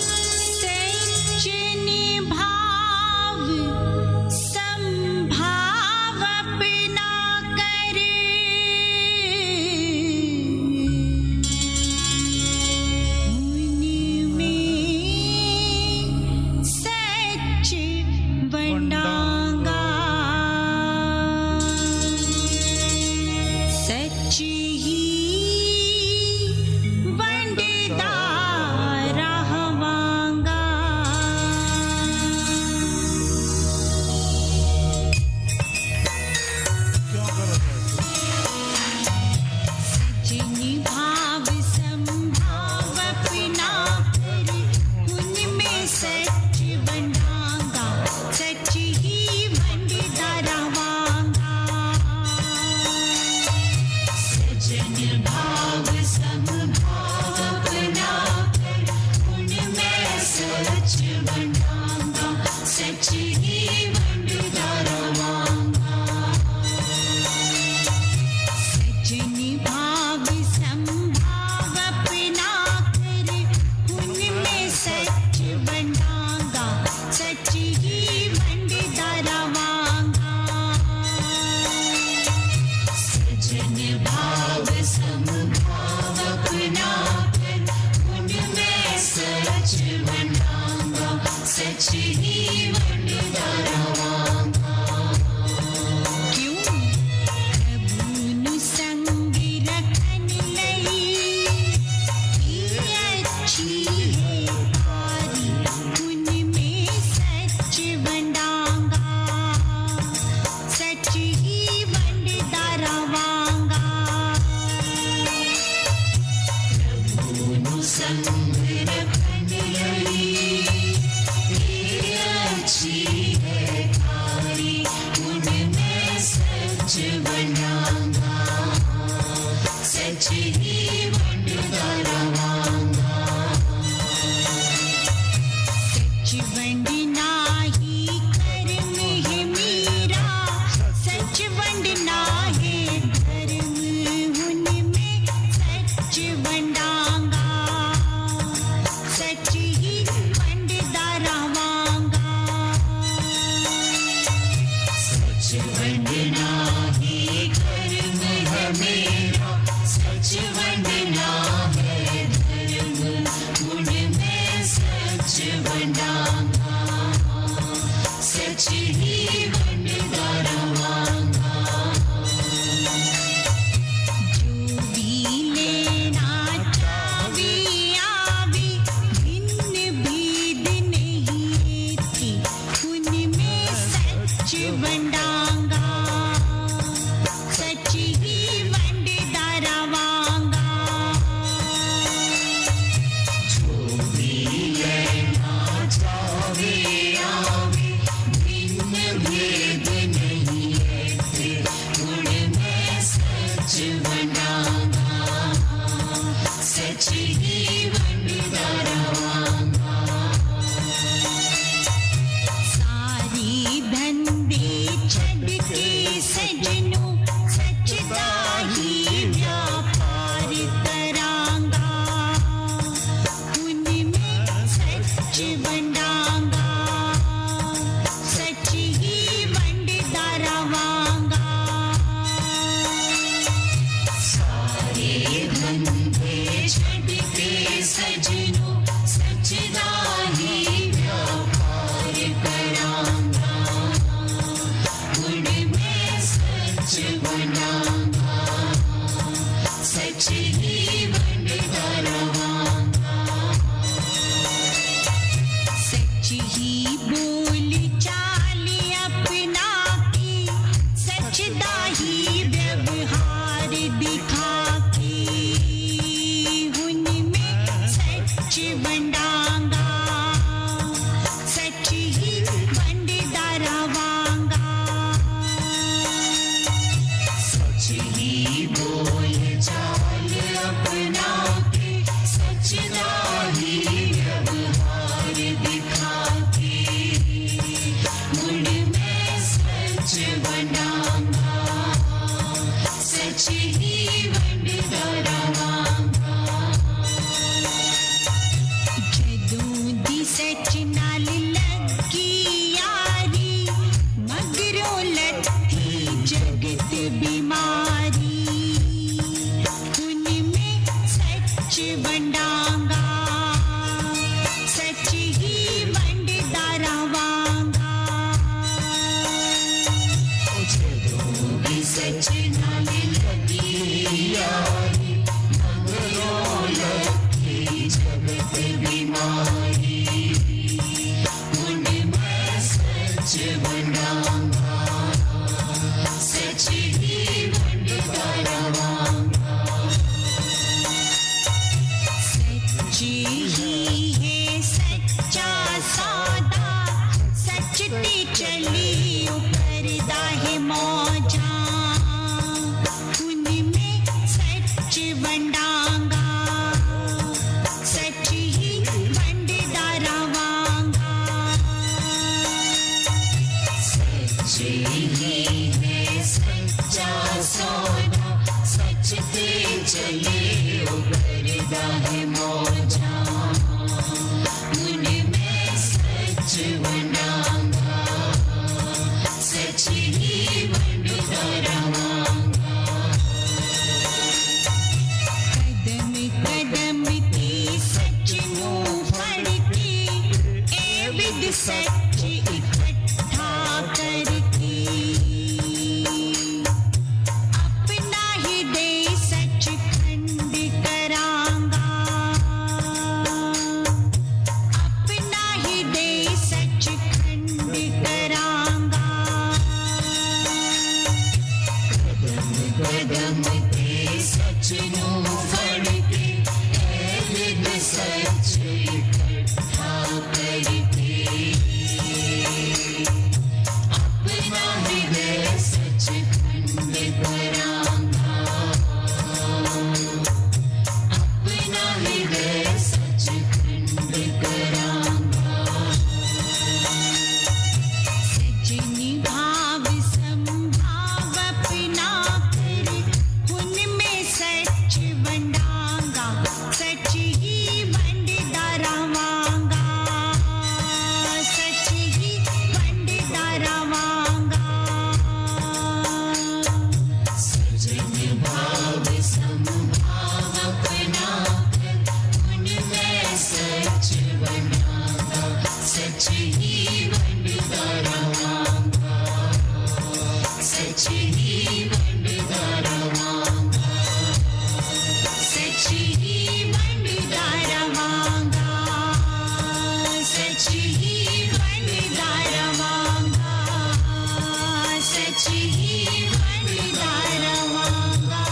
सच ही बनता रवांगा।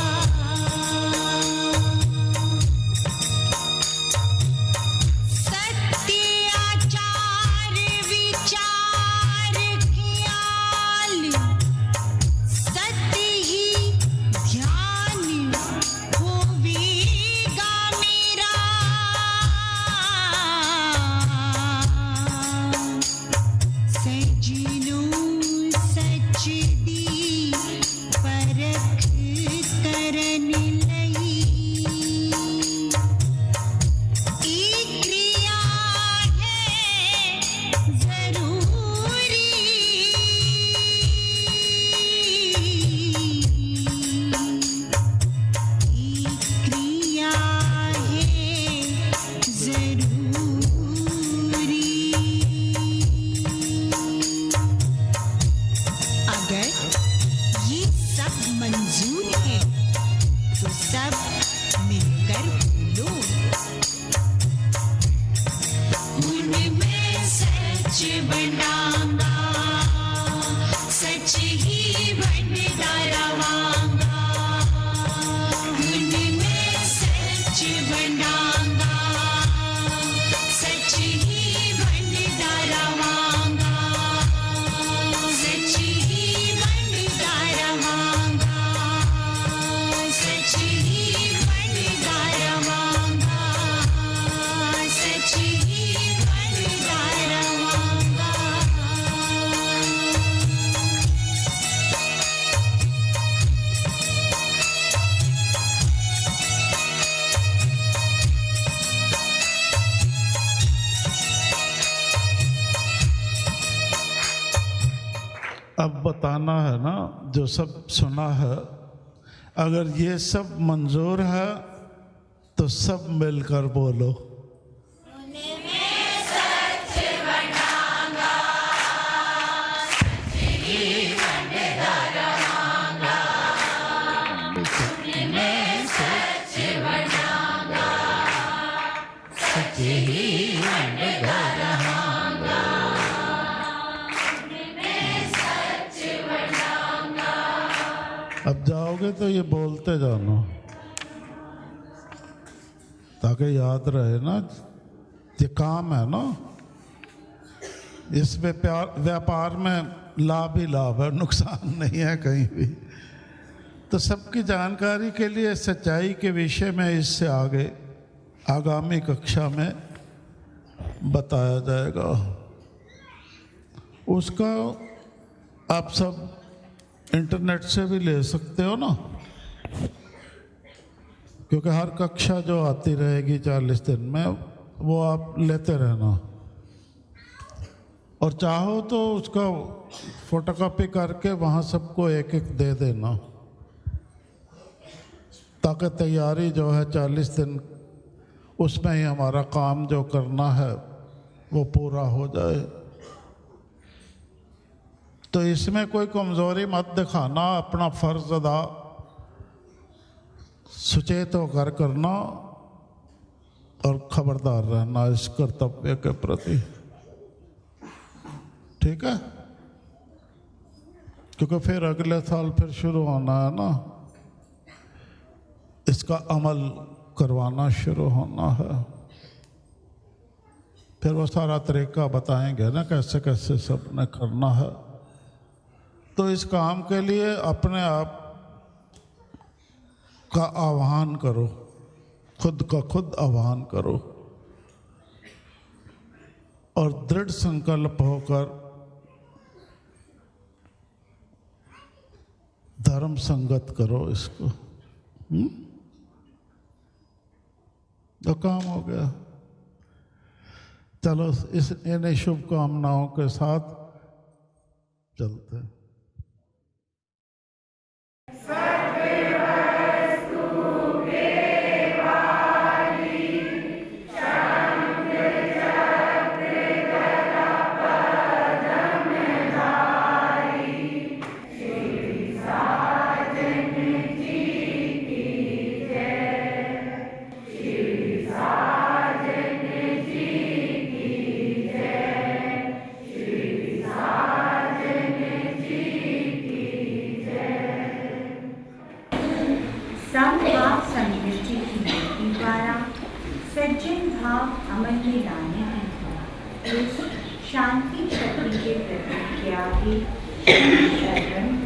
सत्य आचार विचार ख्याल सत्य ही ध्यान होवेगा मेरा। सजनों सच दी परख करन लई एक क्रिया है जरूरी। एक क्रिया है जरूरी। अगर ये सब मंजूर है तो सब मिलकर बोलो। उनमें सच बनाऊंगा, सच ही बनता रवांगा। उनमें सच बनाऊंगा, सच ही बनता रवांगा। सच ही बनता रवांगा, सच ही बनता रवांगा। सच ही बनता रवांगा। अब बताना है ना, जो सब सुना है, अगर ये सब मंजूर है तो सब मिलकर बोलो। अब जाओगे तो ये बोलते जाना ताकि याद रहे ना, ये काम है ना, इसमें व्यापार में लाभ ही लाभ है, नुकसान नहीं है कहीं भी। तो सबकी जानकारी के लिए सच्चाई के विषय में इससे आगे आगामी कक्षा में बताया जाएगा। उसका आप सब इंटरनेट से भी ले सकते हो ना, क्योंकि हर कक्षा जो आती रहेगी 40 दिन में वो आप लेते रहना, और चाहो तो उसका फोटोकॉपी करके वहाँ सबको एक एक दे देना, ताकि तैयारी जो है 40 दिन उसमें ही हमारा काम जो करना है वो पूरा हो जाए। तो इसमें कोई कमज़ोरी मत दिखाना, अपना फ़र्ज़ अदा सुचेत होकर करना और खबरदार रहना इस कर्तव्य के प्रति, ठीक है? क्योंकि फिर अगले साल फिर शुरू होना है ना, इसका अमल करवाना शुरू होना है। फिर वो सारा तरीका बताएंगे ना कैसे कैसे सबने करना है। तो इस काम के लिए अपने आप का आह्वान करो, खुद का खुद आह्वान करो और दृढ़ संकल्प होकर धर्म संगत करो इसको। तो काम हो गया। चलो इन्हीं शुभकामनाओं के साथ चलते हैं। समभाव समृद्धि की नीति द्वारा सज्जन भाव अमल में लाने की इस शांति शक्ति के प्रतीक के आगे शरण